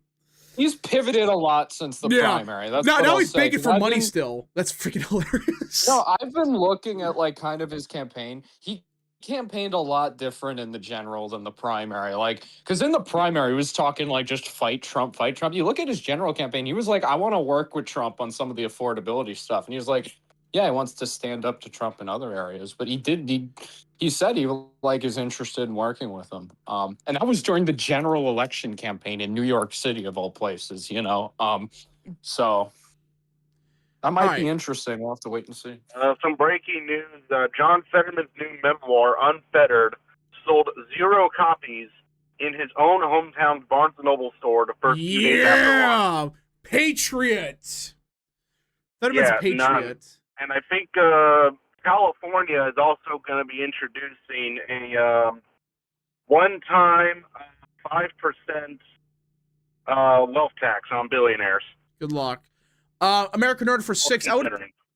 He's pivoted a lot since the primary. That's now he's begging for money still. That's freaking hilarious. No, I've been looking at like kind of his campaign. He campaigned a lot different in the general than the primary. Like, because in the primary, he was talking like just fight Trump, fight Trump. You look at his general campaign, he was like, I want to work with Trump on some of the affordability stuff. And he was like, yeah, he wants to stand up to Trump in other areas. But he said he like is interested in working with him. And that was during the general election campaign in New York City, of all places, So that might be interesting. We'll have to wait and see. Some breaking news. John Fetterman's new memoir, Unfettered, sold 0 copies in his own hometown Barnes & Noble store the first few days after launch. Patriot! Fetterman's a patriot. None. And I think California is also going to be introducing a one-time 5% wealth tax on billionaires. Good luck. American Order for 6.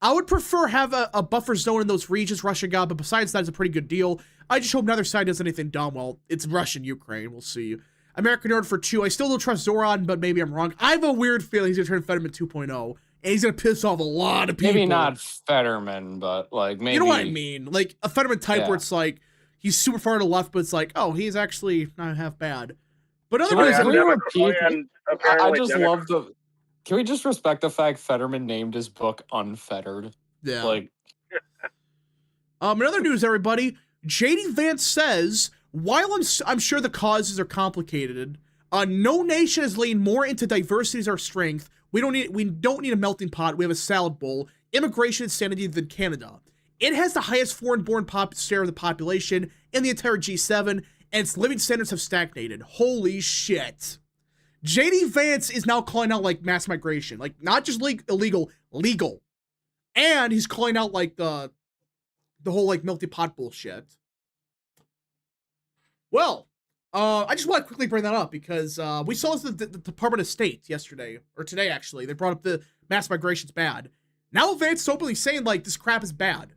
I would prefer have a buffer zone in those regions Russia got, but besides that, it's a pretty good deal. I just hope neither side does anything dumb. Well, it's Russia and Ukraine. We'll see. American Order for 2. I still don't trust Zoran, but maybe I'm wrong. I have a weird feeling he's going to turn Fetterman 2.0. And he's going to piss off a lot of people. Maybe not Fetterman, but like maybe. You know what I mean? Like a Fetterman type where it's like, he's super far to the left, but it's like, oh, he's actually not half bad. But otherwise, I just love the. Can we just respect the fact Fetterman named his book Unfettered? Yeah. Like. In other news, everybody, JD Vance says, while I'm sure the causes are complicated, no nation has leaned more into diversity as our strength. We don't need a melting pot. We have a salad bowl. Immigration insanity than Canada. It has the highest foreign-born share of the population in the entire G7, and its living standards have stagnated. Holy shit. JD Vance is now calling out like mass migration, like not just illegal, legal. And he's calling out like the whole like melting pot bullshit. Well, I just want to quickly bring that up because we saw this at the Department of State yesterday, or today actually. They brought up the mass migration's bad. Now Vance is openly saying like this crap is bad.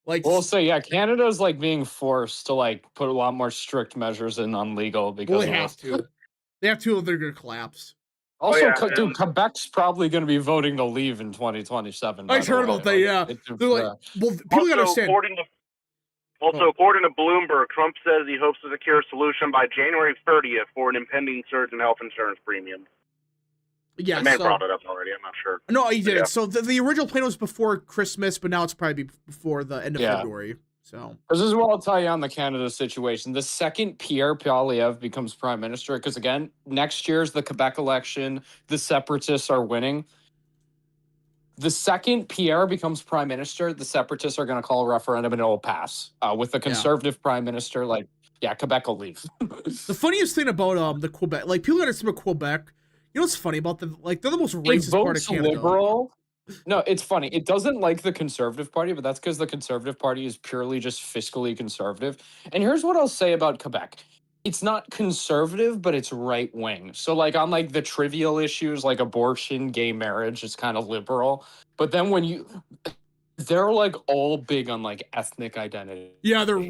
Like, we'll say, yeah, Canada's like being forced to like put a lot more strict measures in on legal because they have to. They have to, or they're gonna collapse. Also, dude, Quebec's probably going to be voting to leave in 2027. I heard about that. Yeah, they're like, well, people gotta understand. Also, according to Bloomberg, Trump says he hopes to secure a solution by January 30th for an impending surge in health insurance premiums. Yeah, I may have brought it up already. I'm not sure. No, you didn't. Yeah. So the original plan was before Christmas, but now it's probably before the end of February. So this is what I'll tell you on the Canada situation. The second Pierre Poilievre becomes prime minister, because again, next year's the Quebec election, the separatists are winning. The second Pierre becomes prime minister, the separatists are going to call a referendum and it will pass. With the conservative prime minister, like, yeah, Quebec will leave. The funniest thing about the Quebec, like people understand about Quebec, you know what's funny about them? Like they're the most racist part of Canada. Liberal. No, it's funny. It doesn't like the Conservative Party, but that's because the Conservative Party is purely just fiscally conservative. And here's what I'll say about Quebec. It's not conservative, but it's right wing. So like on like the trivial issues like abortion, gay marriage, it's kind of liberal. But then when they're like all big on like ethnic identity. Yeah, they're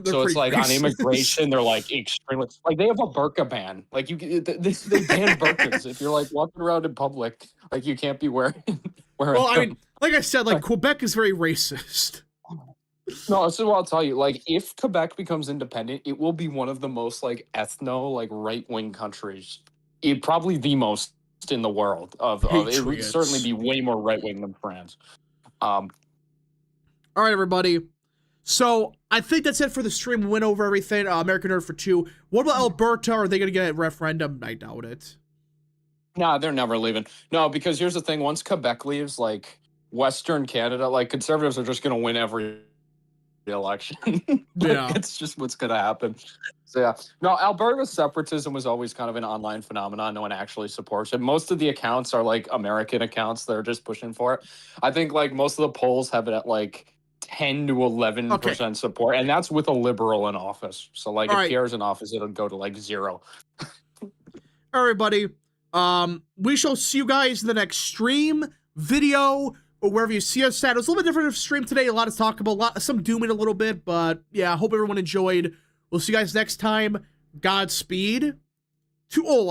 so it's like racist. on immigration, they're like extremely like they have a burqa ban. Like they ban burqas if you're like walking around in public, like you can't be wearing. Well, I mean, like I said, like Quebec is very racist. No, this is what I'll tell you. Like, if Quebec becomes independent, it will be one of the most like like right wing countries. It probably the most in the world. It would certainly be way more right wing than France. All right, everybody. So I think that's it for the stream. We went over everything. American Nerd for 2. What about Alberta? Are they going to get a referendum? I doubt it. Nah, they're never leaving. No, because here's the thing. Once Quebec leaves, like Western Canada, like conservatives are just going to win every election. Yeah. It's just what's going to happen. So yeah. No, Alberta separatism was always kind of an online phenomenon. No one actually supports it. Most of the accounts are like American accounts that are just pushing for it. I think like most of the polls have it at like 10 to 11% support, and that's with a liberal in office. So like if Pierre's in office, it'll go to like 0. Everybody, we shall see you guys in the next stream, video, or wherever you see us at. It was a little bit different of stream today. A lot to talk about, some dooming a little bit, but yeah, I hope everyone enjoyed. We'll see you guys next time. Godspeed to all of you.